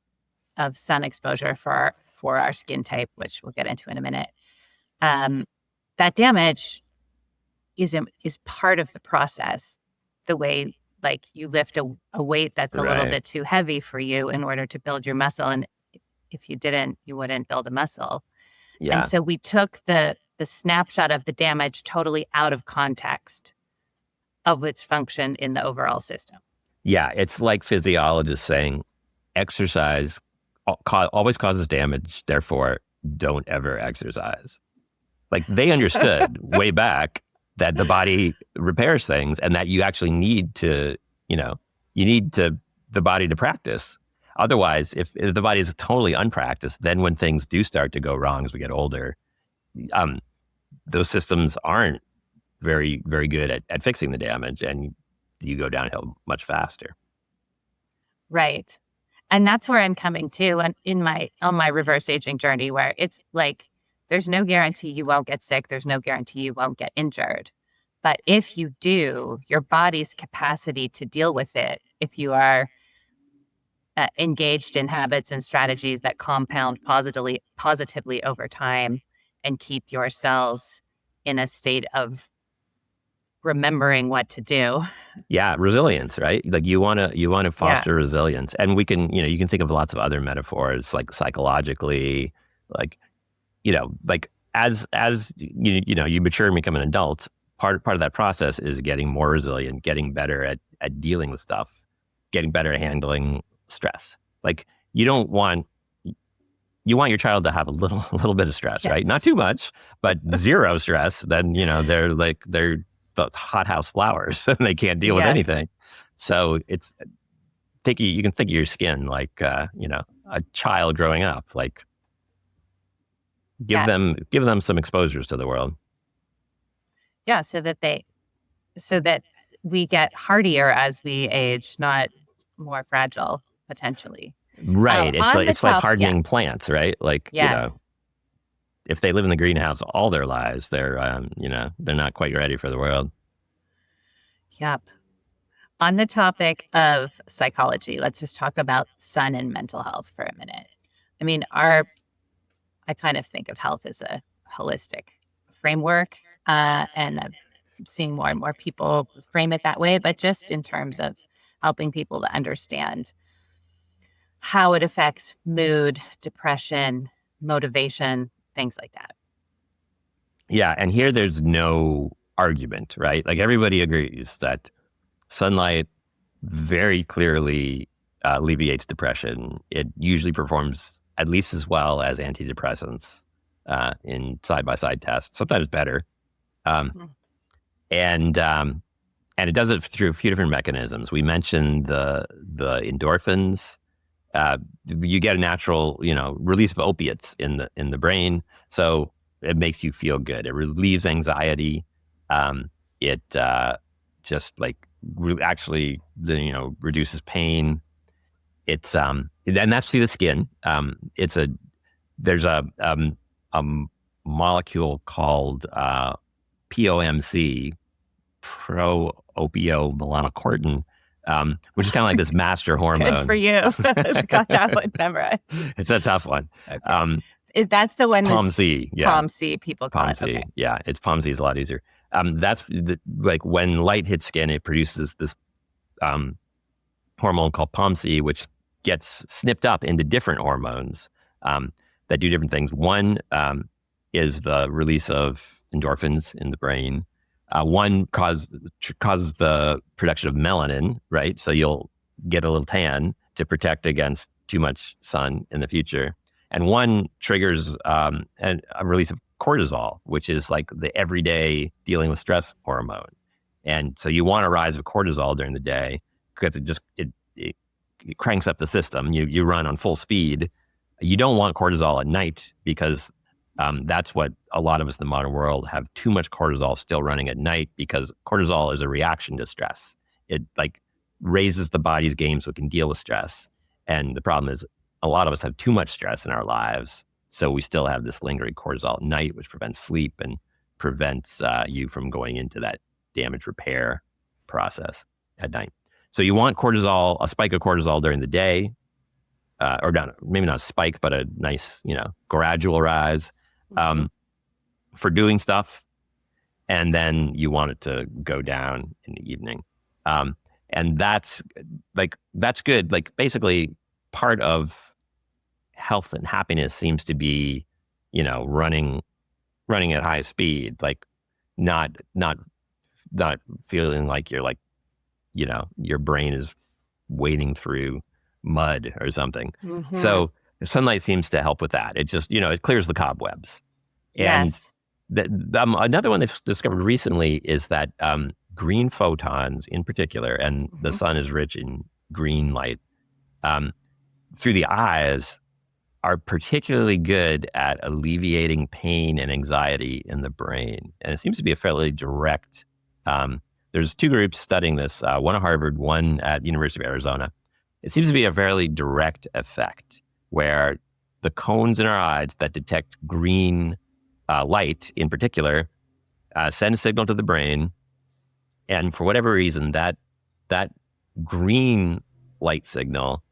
exposure for our skin type, which we'll get into in a minute, that damage is part of the process. The way, like, you lift a weight that's a little bit too heavy for you in order to build your muscle, and if you didn't, you wouldn't build a muscle. Yeah. And so we took the snapshot of the damage totally out of context of its function in the overall system. Yeah, it's like physiologists saying exercise always causes damage, therefore don't ever exercise. Like, they understood way back that the body repairs things and that you actually need the body to practice. Otherwise, if the body is totally unpracticed, then when things do start to go wrong as we get older, those systems aren't very, very good at fixing the damage, and you go downhill much faster. Right. And that's where I'm coming to on my reverse aging journey, where it's like, there's no guarantee you won't get sick. There's no guarantee you won't get injured. But if you do, your body's capacity to deal with it, if you are engaged in habits and strategies that compound positively over time and keep your cells in a state of remembering what to do. Yeah, resilience, right? Like, you want to foster resilience, and we can, you can think of lots of other metaphors, like psychologically, like as you mature and become an adult. Part of that process is getting more resilient, getting better at dealing with stuff, getting better at handling stress. Like, you want your child to have a little bit of stress, right? Not too much, but zero stress. Then, they're the hothouse flowers and they can't deal with anything. So you can think of your skin like, a child growing up, like give them some exposures to the world. Yeah. So that so that we get hardier as we age, not more fragile, potentially. Right. It's like hardening yeah. plants, right? Like, Yes. if they live in the greenhouse all their lives, they're they're not quite ready for the world. Yep. On the topic of psychology, let's just talk about sun and mental health for a minute. I mean, I kind of think of health as a holistic framework, and I'm seeing more and more people frame it that way, but just in terms of helping people to understand how it affects mood, depression, motivation, things like that. Yeah. And here there's no argument, right? Like everybody agrees that sunlight very clearly alleviates depression. It usually performs at least as well as antidepressants in side-by-side tests, sometimes better. Um, and it does it through a few different mechanisms. We mentioned the endorphins. You get a natural, release of opiates in the brain, so it makes you feel good. It relieves anxiety. It just like actually, reduces pain. It's and that's through the skin. There's a molecule called POMC, pro-opiomelanocortin, which is kind of like this master hormone. Good for you. Got that one memorized. It's a tough one. Okay. That's the one POMC, yeah. POMC, people call POMC, it. Okay. yeah. It's POMC is a lot easier. That's like when light hits skin, it produces this hormone called POMC, which gets snipped up into different hormones that do different things. One is the release of endorphins in the brain. One causes the production of melanin, right? So you'll get a little tan to protect against too much sun in the future. And one triggers a release of cortisol, which is like the everyday dealing with stress hormone. And so you want a rise of cortisol during the day because it cranks up the system. You run on full speed. You don't want cortisol at night because that's what a lot of us in the modern world have too much cortisol still running at night, because cortisol is a reaction to stress. It like raises the body's game so it can deal with stress. And the problem is a lot of us have too much stress in our lives. So we still have this lingering cortisol at night, which prevents sleep and prevents you from going into that damage repair process at night. So you want cortisol, a spike of cortisol during the day, or maybe not a spike, but a nice, gradual rise for doing stuff. And then you want it to go down in the evening. And that's good. Like basically part of health and happiness seems to be, running at high speed, like not feeling like you're like, your brain is wading through mud or something. Mm-hmm. So sunlight seems to help with that. It just, it clears the cobwebs. Yes. And another one they've discovered recently is that green photons in particular, and the sun is rich in green light, through the eyes are particularly good at alleviating pain and anxiety in the brain. And it seems to be a fairly direct, there's two groups studying this, one at Harvard, one at University of Arizona. It seems to be a fairly direct effect where the cones in our eyes that detect green light in particular send a signal to the brain. And for whatever reason, that green light signal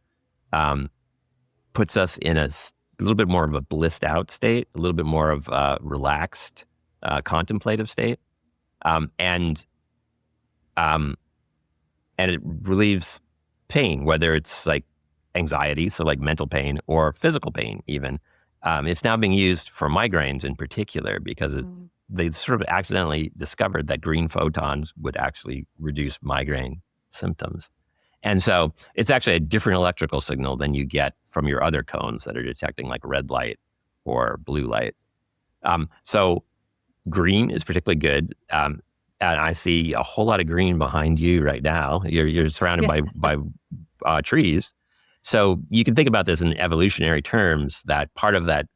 puts us in a little bit more of a blissed out state, a little bit more of a relaxed, contemplative state. And it relieves pain, whether it's like anxiety, so like mental pain, or physical pain even. It's now being used for migraines in particular because they sort of accidentally discovered that green photons would actually reduce migraine symptoms. And so it's actually a different electrical signal than you get from your other cones that are detecting like red light or blue light. So green is particularly good. And I see a whole lot of green behind you right now. You're surrounded by trees. So you can think about this in evolutionary terms, that part of that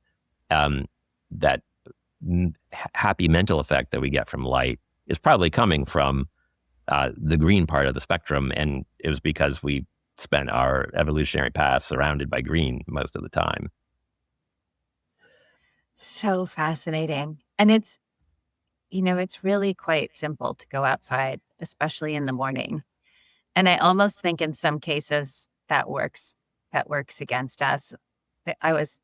happy mental effect that we get from light is probably coming from the green part of the spectrum. And it was because we spent our evolutionary past surrounded by green most of the time. So fascinating. And it's, it's really quite simple to go outside, especially in the morning. And I almost think in some cases that works against us. I was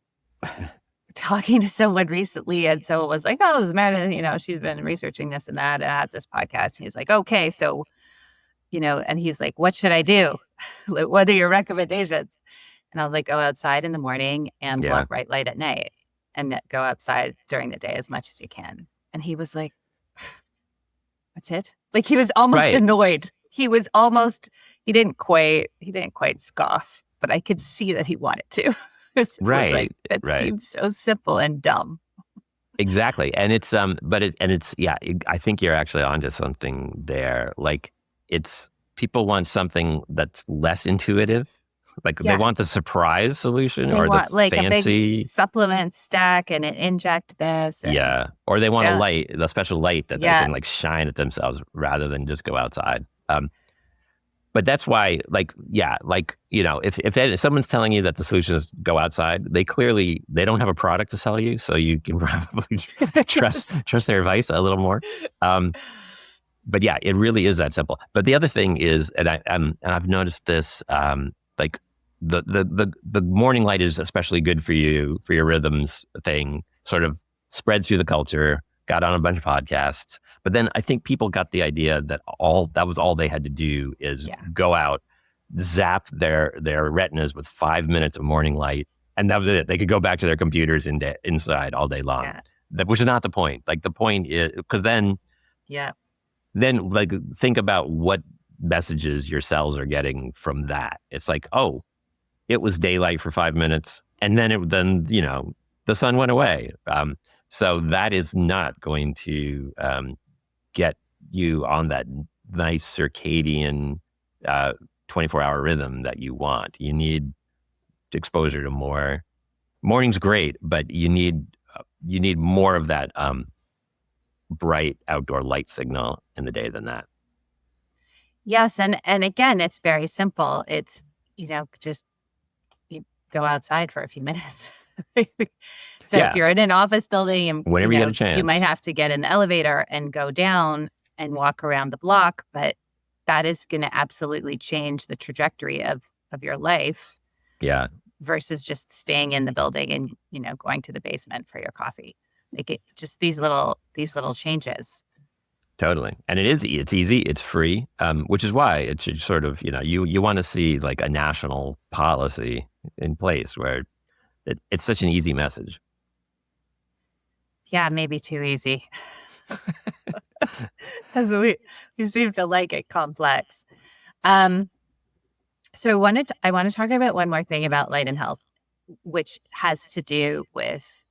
talking to someone recently, and someone was like, "Oh, this is Meredith, she's been researching this and that, and has this podcast." And he's like, "Okay, so, and he's like, what should I do? Like, what are your recommendations?" And I was like, go outside in the morning and block bright light at night, and go outside during the day as much as you can. And he was like, "That's it?" Like, he was almost annoyed. He didn't quite scoff, but I could see that he wanted to. It was like, that seems so simple and dumb. Exactly. And it's, I think you're actually onto something there. Like, people want something that's less intuitive. Like, they want the surprise solution, or the like fancy a big supplement stack and an inject this. And, or they want a special light that they can like shine at themselves rather than just go outside. But that's why, if someone's telling you that the solution is go outside, they don't have a product to sell you, so you can probably trust their advice a little more. But yeah, it really is that simple. But the other thing is, and I've noticed this, like the morning light is especially good for you, for your rhythms thing, sort of spread through the culture, got on a bunch of podcasts. But then I think people got the idea that was all they had to do is go out, zap their retinas with 5 minutes of morning light, and that was it. They could go back to their computers inside all day long, which is not the point. Like, the point is, because then like, think about what messages your cells are getting from that. It's like, oh, it was daylight for 5 minutes, and then the sun went away. So that is not going to get you on that nice circadian 24-hour rhythm that you want. You need exposure to more. Morning's great, but you need more of that bright outdoor light signal in the day than that. Yes, and again, it's very simple. It's just you go outside for a few minutes. So if you're in an office building and whenever you get a chance, you might have to get in the elevator and go down and walk around the block, but that is going to absolutely change the trajectory of your life. Yeah. Versus just staying in the building and going to the basement for your coffee. Like, just these little changes. Totally. And it's easy, it's free, which is why it should sort of, you want to see like a national policy in place where it's such an easy message. Yeah, maybe too easy. Because we seem to like it complex. So I want to talk about one more thing about light and health, which has to do with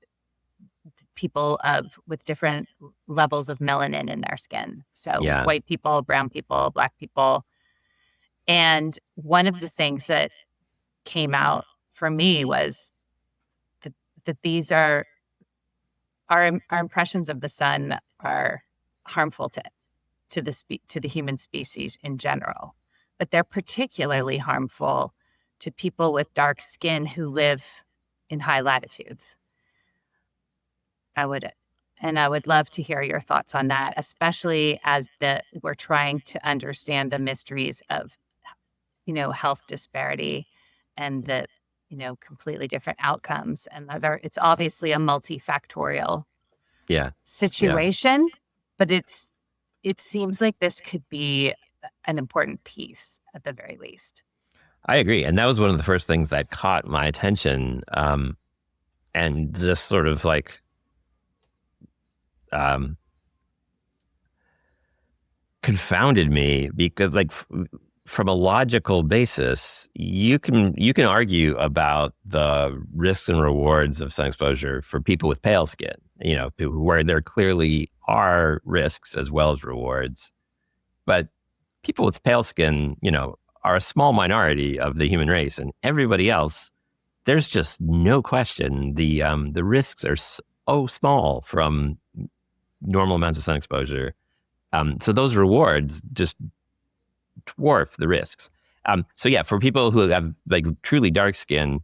people with different levels of melanin in their skin. So white people, brown people, black people. And one of the things that came out for me was that these are our impressions of the sun are harmful to the human species in general, but they're particularly harmful to people with dark skin who live in high latitudes. I would love to hear your thoughts on that, especially as we're trying to understand the mysteries of, health disparity and the, completely different outcomes. And it's obviously a multifactorial situation, but it seems like this could be an important piece at the very least. I agree. And that was one of the first things that caught my attention, and just sort of like, confounded me, because like from a logical basis, you can argue about the risks and rewards of sun exposure for people with pale skin, where there clearly are risks as well as rewards. But people with pale skin, are a small minority of the human race, and everybody else, there's just no question the risks are so small from normal amounts of sun exposure. So those rewards just dwarf the risks. So yeah, for people who have like truly dark skin,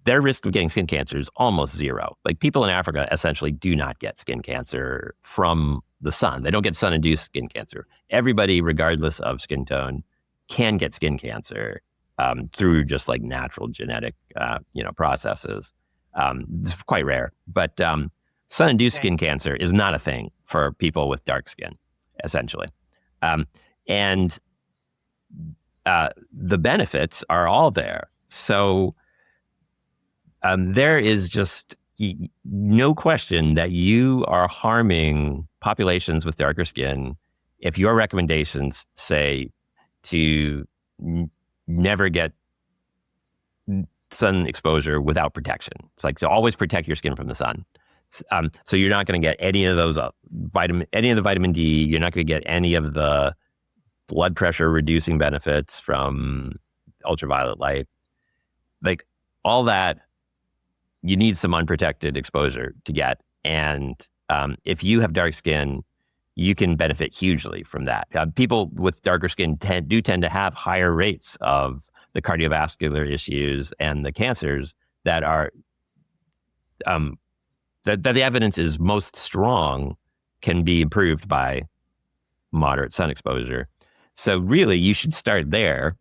their risk of getting skin cancer is almost zero. Like people in Africa essentially do not get skin cancer from the sun. They don't get sun-induced skin cancer. Everybody, regardless of skin tone, can get skin cancer through just like natural genetic, processes. It's quite rare, but sun-induced skin cancer is not a thing for people with dark skin, essentially. And the benefits are all there. So there is just no question that you are harming populations with darker skin if your recommendations say to never get sun exposure without protection. It's like to always protect your skin from the sun. So you're not going to get any of those any of the vitamin D. You're not going to get any of the blood pressure reducing benefits from ultraviolet light. Like all that, you need some unprotected exposure to get. And if you have dark skin, you can benefit hugely from that. People with darker skin tend to have higher rates of the cardiovascular issues and the cancers that are that the evidence is most strong can be improved by moderate sun exposure. So really, you should start there.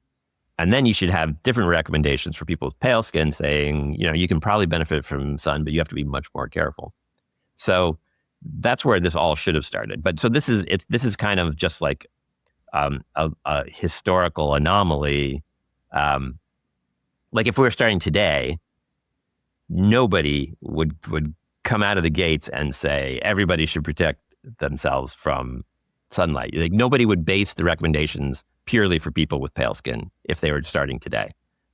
And then you should have different recommendations for people with pale skin saying, you can probably benefit from sun, but you have to be much more careful. So that's where this all should have started. But so this is kind of just like a historical anomaly. Like if we were starting today, nobody would come out of the gates and say everybody should protect themselves from sunlight. Like nobody would base the recommendations purely for people with pale skin if they were starting today.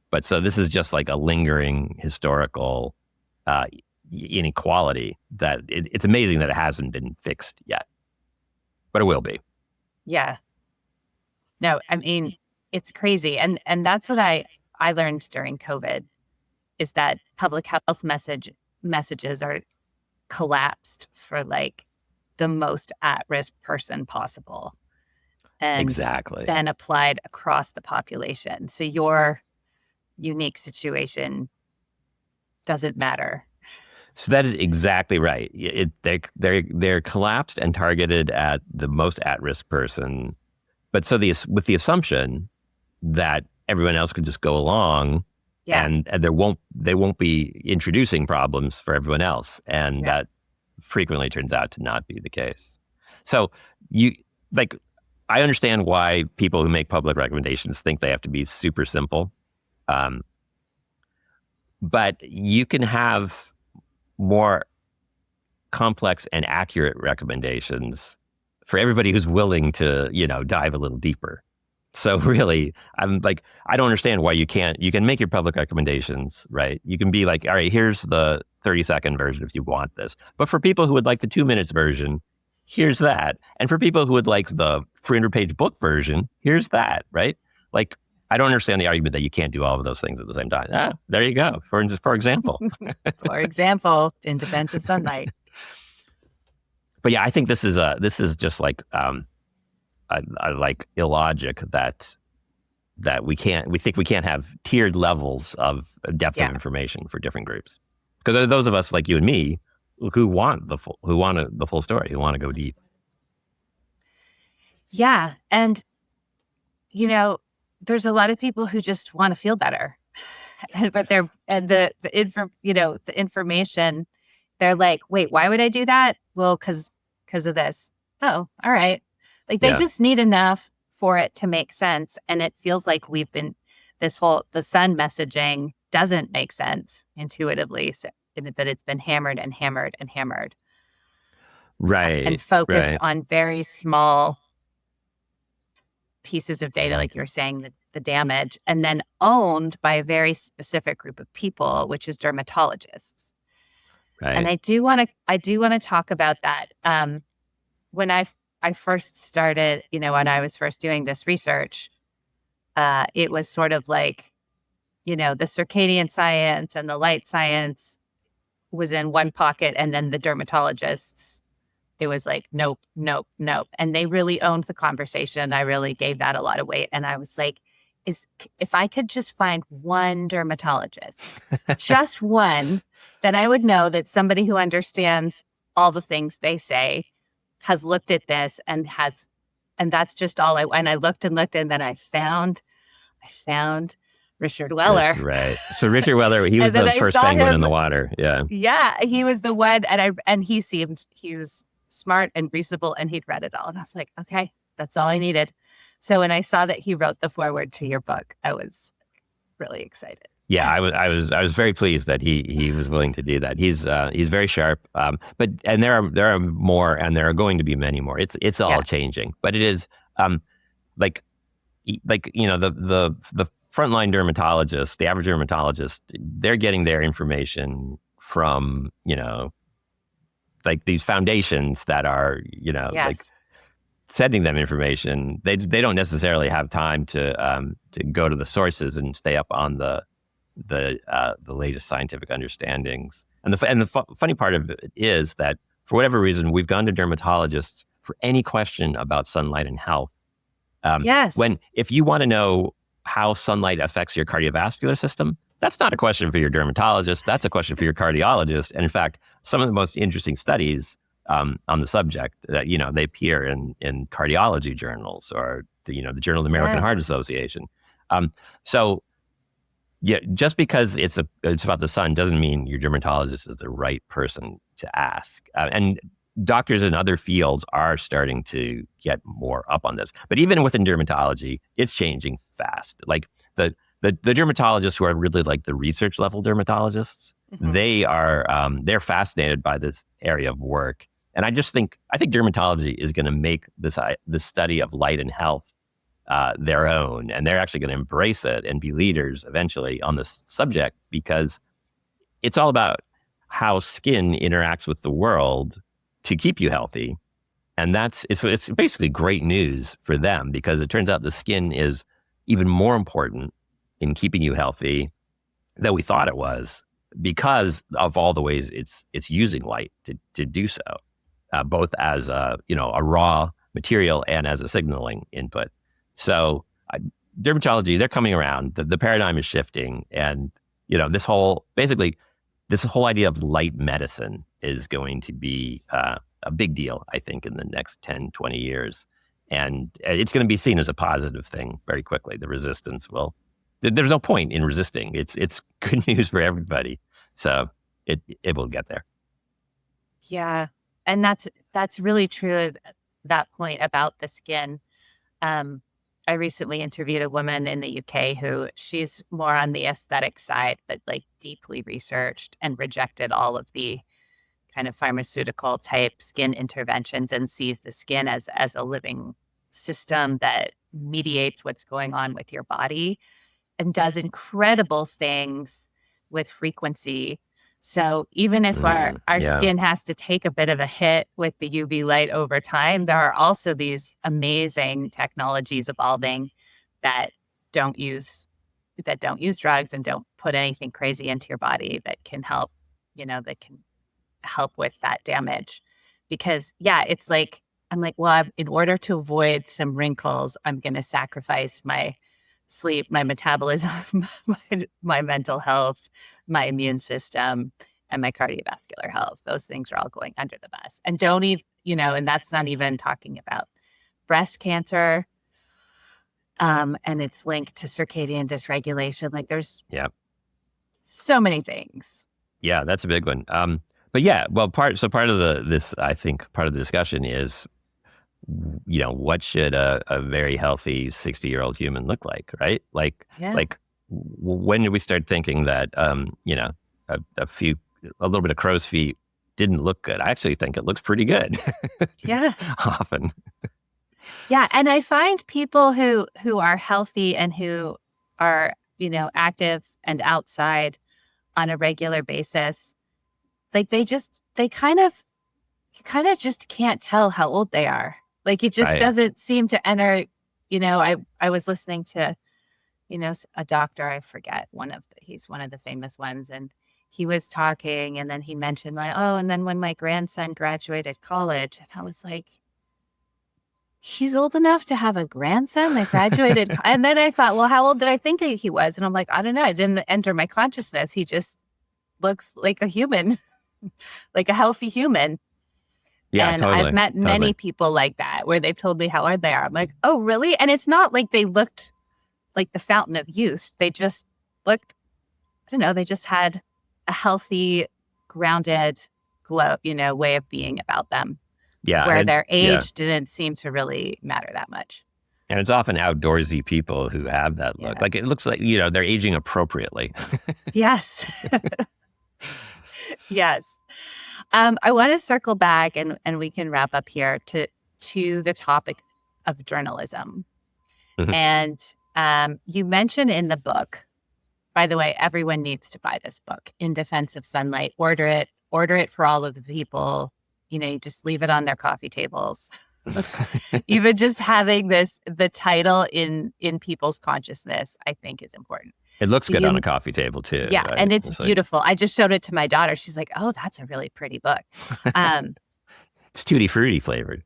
But so this is just like a lingering historical inequality that it's amazing that it hasn't been fixed yet, but it will be. Yeah. No, I mean, it's crazy. And that's what I learned during COVID is that public health messages are collapsed for like the most at-risk person possible. And exactly. Then applied across the population. So your unique situation doesn't matter. So that is exactly right. They're collapsed and targeted at the most at-risk person. But so with the assumption that everyone else could just go along, and they won't be introducing problems for everyone else, and that frequently turns out to not be the case. So I understand why people who make public recommendations think they have to be super simple. But you can have more complex and accurate recommendations for everybody who's willing to, dive a little deeper. So really, I don't understand why you can make your public recommendations, right? You can be like, all right, here's the 30-second version if you want this. But for people who would like the 2 minutes version, here's that. And for people who would like the 300-page book version, here's that, right? Like, I don't understand the argument that you can't do all of those things at the same time. There you go. For example. For example, in defense of sunlight. But yeah, I think this is just like like illogic that we think we can't have tiered levels of depth of information for different groups. Because there are those of us like you and me who want the full story, who want to go deep. Yeah, and there's a lot of people who just want to feel better, but the information, they're like, wait, why would I do that? Well, because of this. Oh, all right. Like they just need enough for it to make sense, and it feels like the sun messaging doesn't make sense intuitively, so that it's been hammered and hammered and hammered, right, and focused on very small pieces of data, like you're saying, the damage, and then owned by a very specific group of people, which is dermatologists. Right. And I do want to talk about that. When I first started, when I was first doing this research, it was sort of like, the circadian science and the light science was in one pocket, and then the dermatologists, it was like, nope, nope, nope. And they really owned the conversation. I really gave that a lot of weight. And I was like, if I could just find one dermatologist, just one, then I would know that somebody who understands all the things they say has looked at this and that's just all and I looked and looked, and then I found Richard Weller. Right. So Richard Weller, he was the first penguin in the water. Yeah. Yeah. He was the one. And he was smart and reasonable, and he'd read it all. And I was like, okay, that's all I needed. So when I saw that he wrote the foreword to your book, I was really excited. Yeah, I was very pleased that he was willing to do that. He's very sharp. And there are more, and there are going to be many more. It's all changing, but it is like the frontline dermatologist, the average dermatologist, they're getting their information from like these foundations that are like sending them information. They don't necessarily have time to go to the sources and stay up on the latest scientific understandings. And the funny part of it is that for whatever reason, we've gone to dermatologists for any question about sunlight and health. If you want to know how sunlight affects your cardiovascular system, that's not a question for your dermatologist. That's a question for your cardiologist. And in fact, some of the most interesting studies on the subject that they appear in cardiology journals or the Journal of the American Heart Association. So yeah, just because it's about the sun doesn't mean your dermatologist is the right person to ask. And doctors in other fields are starting to get more up on this. But even within dermatology, it's changing fast. Like the dermatologists who are really like the research level dermatologists, they're fascinated by this area of work. And I think dermatology is going to make this study of light and health their own, and they're actually going to embrace it and be leaders eventually on this subject, because it's all about how skin interacts with the world to keep you healthy. And it's basically great news for them, because it turns out the skin is even more important in keeping you healthy than we thought it was, because of all the ways it's using light to do so, both as a raw material and as a signaling input. So dermatology, they're coming around. The paradigm is shifting, and this whole idea of light medicine is going to be a big deal, I think, in the next 10, 20 years. And it's going to be seen as a positive thing very quickly. The resistance there's no point in resisting. It's good news for everybody. So it will get there. Yeah. And that's really true, that point about the skin. I recently interviewed a woman in the UK who she's more on the aesthetic side, but like deeply researched and rejected all of the kind of pharmaceutical type skin interventions, and sees the skin as a living system that mediates what's going on with your body and does incredible things with frequency. So even if our skin has to take a bit of a hit with the UV light over time, there are also these amazing technologies evolving that don't use drugs and don't put anything crazy into your body that can help, with that damage. Because it's like, I'm like, well, in order to avoid some wrinkles, I'm going to sacrifice my sleep, my metabolism, my mental health, my immune system, and my cardiovascular health. Those things are all going under the bus. And don't even, and that's not even talking about breast cancer. And it's linked to circadian dysregulation. Like there's so many things. Yeah, that's a big one. But yeah, well, part of the discussion is, what should a very healthy 60-year-old human look like, right? Like when did we start thinking that, a little bit of crow's feet didn't look good? I actually think it looks pretty good. Yeah. Often. Yeah. And I find people who are healthy and who are, active and outside on a regular basis, like they kind of just can't tell how old they are. Like it just doesn't seem to enter, I was listening to, a doctor, I forget, he's one of the famous ones. And he was talking, and then he mentioned like, oh, and then when my grandson graduated college, and I was like, he's old enough to have a grandson that graduated. And then I thought, well, how old did I think he was? And I'm like, I don't know. It didn't enter my consciousness. He just looks like a human, like a healthy human. Yeah, and totally. I've met many people like that where they've told me how old they are. I'm like, oh, really? And it's not like they looked like the fountain of youth. They just looked, I don't know, they just had a healthy, grounded, glow, way of being about them. Yeah. Where their age didn't seem to really matter that much. And it's often outdoorsy people who have that look. Like it looks like, they're aging appropriately. Yes. Yes. I want to circle back and we can wrap up here to the topic of journalism. Mm-hmm. And you mentioned in the book, by the way, everyone needs to buy this book, In Defense of Sunlight. Order it for all of the people. You just leave it on their coffee tables. Even just having the title in people's consciousness, I think is important. It looks good on a coffee table too. Yeah, right? And it's beautiful. I just showed it to my daughter. She's like, oh, that's a really pretty book. It's tutti frutti flavored.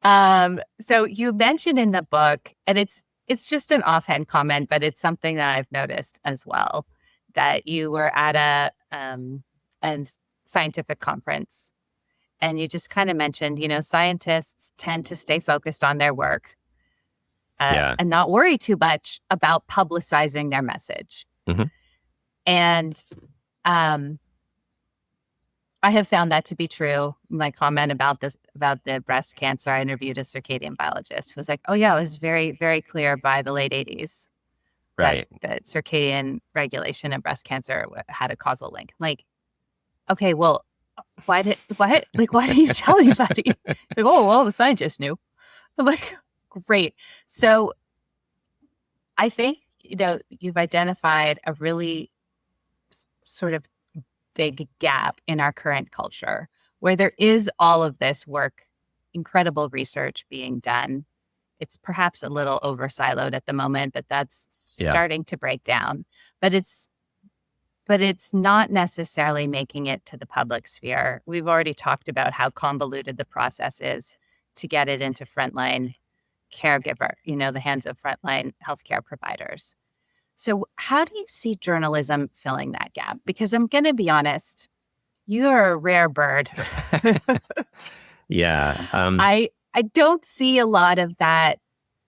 So you mentioned in the book, and it's just an offhand comment, but it's something that I've noticed as well, that you were at a scientific conference, and you just kind of mentioned, scientists tend to stay focused on their work and not worry too much about publicizing their message. Mm-hmm. And I have found that to be true. My comment about the breast cancer, I interviewed a circadian biologist who was like, oh yeah, it was very, very clear by the late 80s right. that circadian regulation and breast cancer had a causal link. Like, okay, well, why didn't you tell anybody? It's like, oh, well, the scientists knew. I'm like, great. So I think, you've identified a really sort of big gap in our current culture where there is all of this work, incredible research being done. It's perhaps a little over-siloed at the moment, but that's starting to break down. But it's not necessarily making it to the public sphere. We've already talked about how convoluted the process is to get it into frontline caregiver, the hands of frontline healthcare providers. So how do you see journalism filling that gap? Because I'm going to be honest, you're a rare bird. Yeah. I don't see a lot of that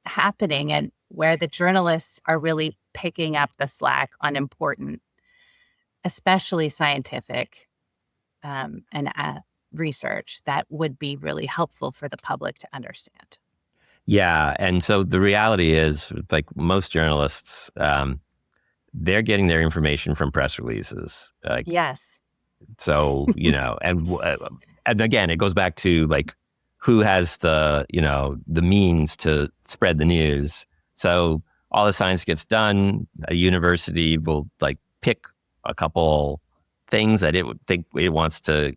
happening, and where the journalists are really picking up the slack on important, especially scientific and research that would be really helpful for the public to understand. Yeah. And so the reality is, like most journalists, they're getting their information from press releases. Yes. So, and again, it goes back to like, who has the means to spread the news. So all the science gets done. A university will like pick a couple things that it would think it wants to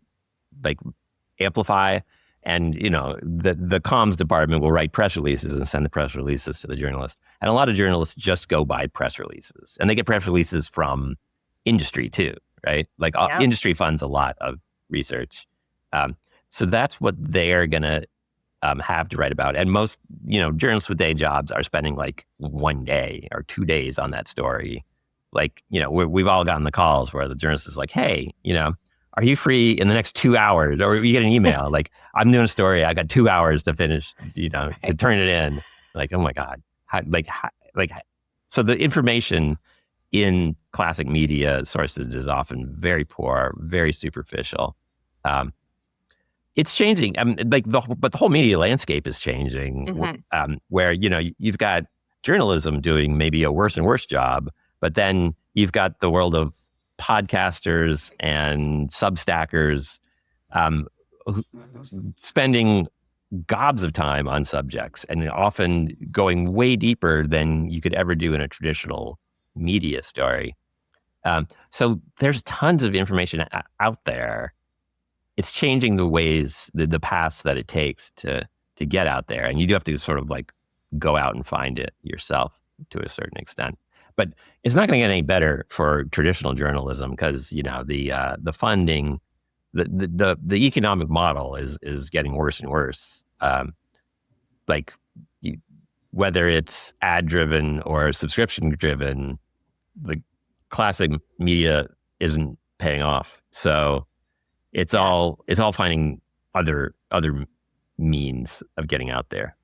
like amplify. And, the comms department will write press releases and send the press releases to the journalists. And a lot of journalists just go by press releases. And they get press releases from industry too, right? Like industry funds a lot of research. So that's what they're going to have to write about. And most, journalists with day jobs are spending like 1 day or 2 days on that story. Like, we've all gotten the calls where the journalist is like, hey, are you free in the next 2 hours? Or you get an email like, I'm doing a story. I got 2 hours to finish, to turn it in. Like, oh my God. So the information in classic media sources is often very poor, very superficial. It's changing. But the whole media landscape is changing. Mm-hmm. Where you've got journalism doing maybe a worse and worse job, but then you've got the world of podcasters and Substackers spending gobs of time on subjects and often going way deeper than you could ever do in a traditional media story. So there's tons of information out there. It's changing the ways, the paths that it takes to get out there. And you do have to sort of like go out and find it yourself to a certain extent. but it's not going to get any better for traditional journalism because the funding, the economic model is getting worse and worse. Like whether it's ad driven or subscription driven, the classic media isn't paying off. So it's all finding other means of getting out there.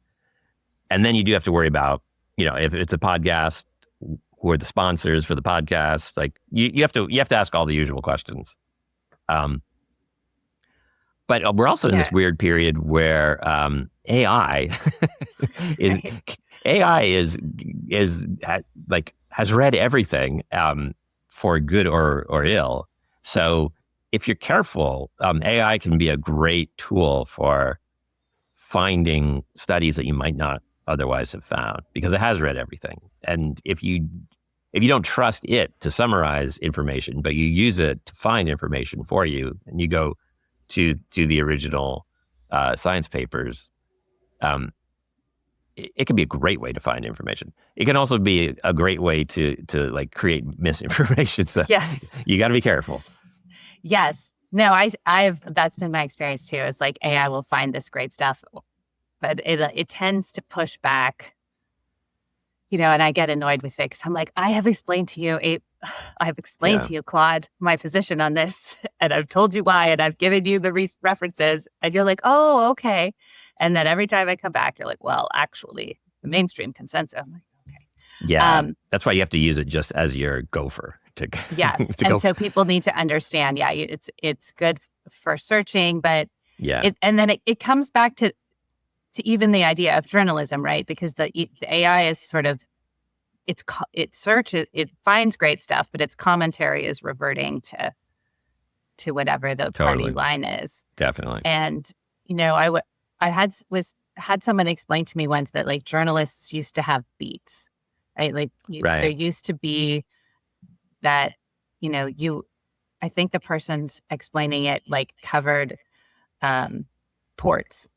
And then you do have to worry about, if it's a podcast, who are the sponsors for the podcast? Like you have to ask all the usual questions. But we're also in this weird period where AI is AI is like has read everything for good or ill. So if you're careful, AI can be a great tool for finding studies that you might not otherwise have found because it has read everything. And if you don't trust it to summarize information, but you use it to find information for you, and you go to the original science papers, it can be a great way to find information. It can also be a great way to like create misinformation. So yes, you got to be careful. Yes. No, I've that's been my experience too. It's like AI will find this great stuff, but it tends to push back, and I get annoyed with it because I'm like, I've explained to you, Claude, my position on this, and I've told you why, and I've given you the references, and you're like, oh, okay. And then every time I come back, you're like, well, actually, the mainstream consensus. I'm like, okay. Yeah, that's why you have to use it just as your gopher. Yes, and so people need to understand. Yeah, it's good for searching, but it comes back to even the idea of journalism, right? Because the AI is sort of it finds great stuff, but its commentary is reverting to whatever the party line is. Definitely. And I had someone explain to me once that like journalists used to have beats, right? Like there used to be that, I think the person's explaining it like covered ports.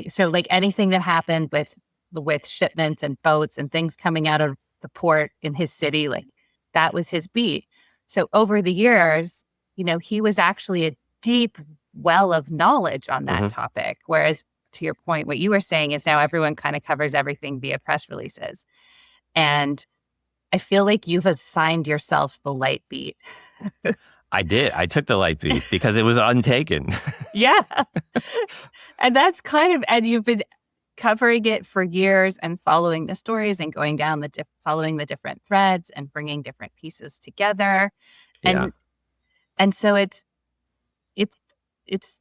So anything that happened with shipments and boats and things coming out of the port in his city, like that was his beat. So over the years, he was actually a deep well of knowledge on that topic. Whereas to your point, what you were saying is now everyone kind of covers everything via press releases. And I feel like you've assigned yourself the light beat. I did. I took the light beat because it was untaken. Yeah. And that's and you've been covering it for years and following the stories and going down following the different threads and bringing different pieces together. And so it's it's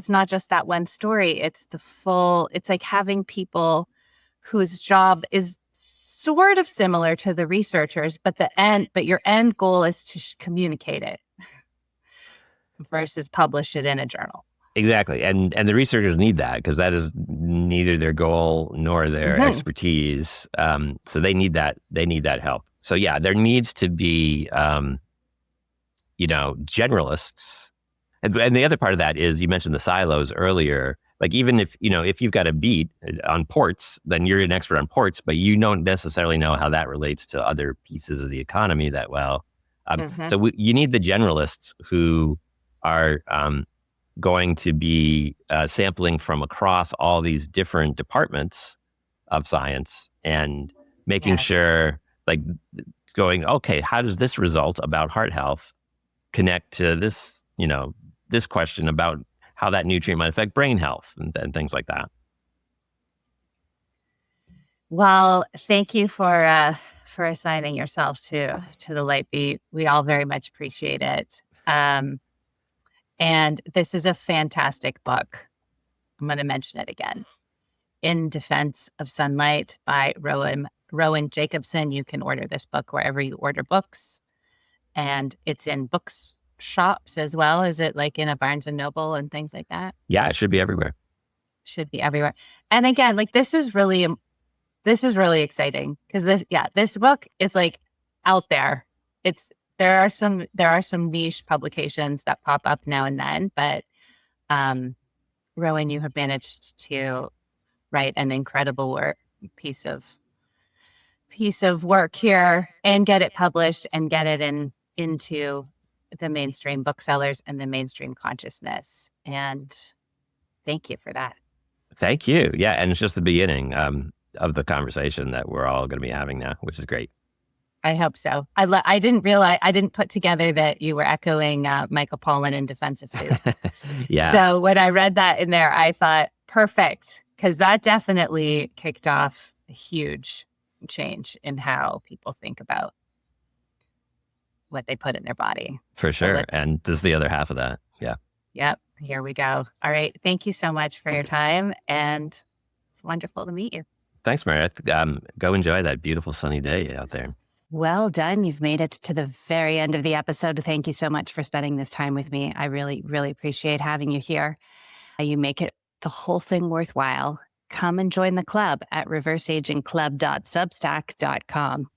not just that one story. It's it's like having people whose job is sort of similar to the researchers, but your end goal is to communicate it versus publish it in a journal. Exactly. And the researchers need that because that is neither their goal nor their expertise. So they need that help. So yeah, there needs to be, generalists. And the other part of that is you mentioned the silos earlier. Like even if you've got a beat on ports, then you're an expert on ports, but you don't necessarily know how that relates to other pieces of the economy that well. So you need the generalists who are going to be sampling from across all these different departments of science and making sure, like going, okay, how does this result about heart health connect to this, this question about how that nutrient might affect brain health and things like that. Well, thank you for assigning yourself to the light beat. We all very much appreciate it. And this is a fantastic book. I'm going to mention it again. In Defense of Sunlight by Rowan Jacobsen. You can order this book wherever you order books. And it's in books shops as well. Is it like in a Barnes and Noble and things like that? Yeah, it should be everywhere. Should be everywhere. And again, like this is really exciting because this book is like out there. There are some niche publications that pop up now and then, but Rowan, you have managed to write an incredible piece of piece of work here and get it published and get it into the mainstream booksellers and the mainstream consciousness. And thank you for that. Thank you. Yeah. And it's just the beginning of the conversation that we're all going to be having now, which is great. I hope so. I didn't put together that you were echoing Michael Pollan in Defense of Food. Yeah. So when I read that in there, I thought, perfect, because that definitely kicked off a huge change in how people think about what they put in their body. For sure. And this is the other half of that. Yeah. Yep. Here we go. All right. Thank you so much for your time. And it's wonderful to meet you. Thanks, Meredith. Go enjoy that beautiful sunny day out there. Well done. You've made it to the very end of the episode. Thank you so much for spending this time with me. I really, really appreciate having you here. You make it the whole thing worthwhile. Come and join the club at reverseagingclub.substack.com.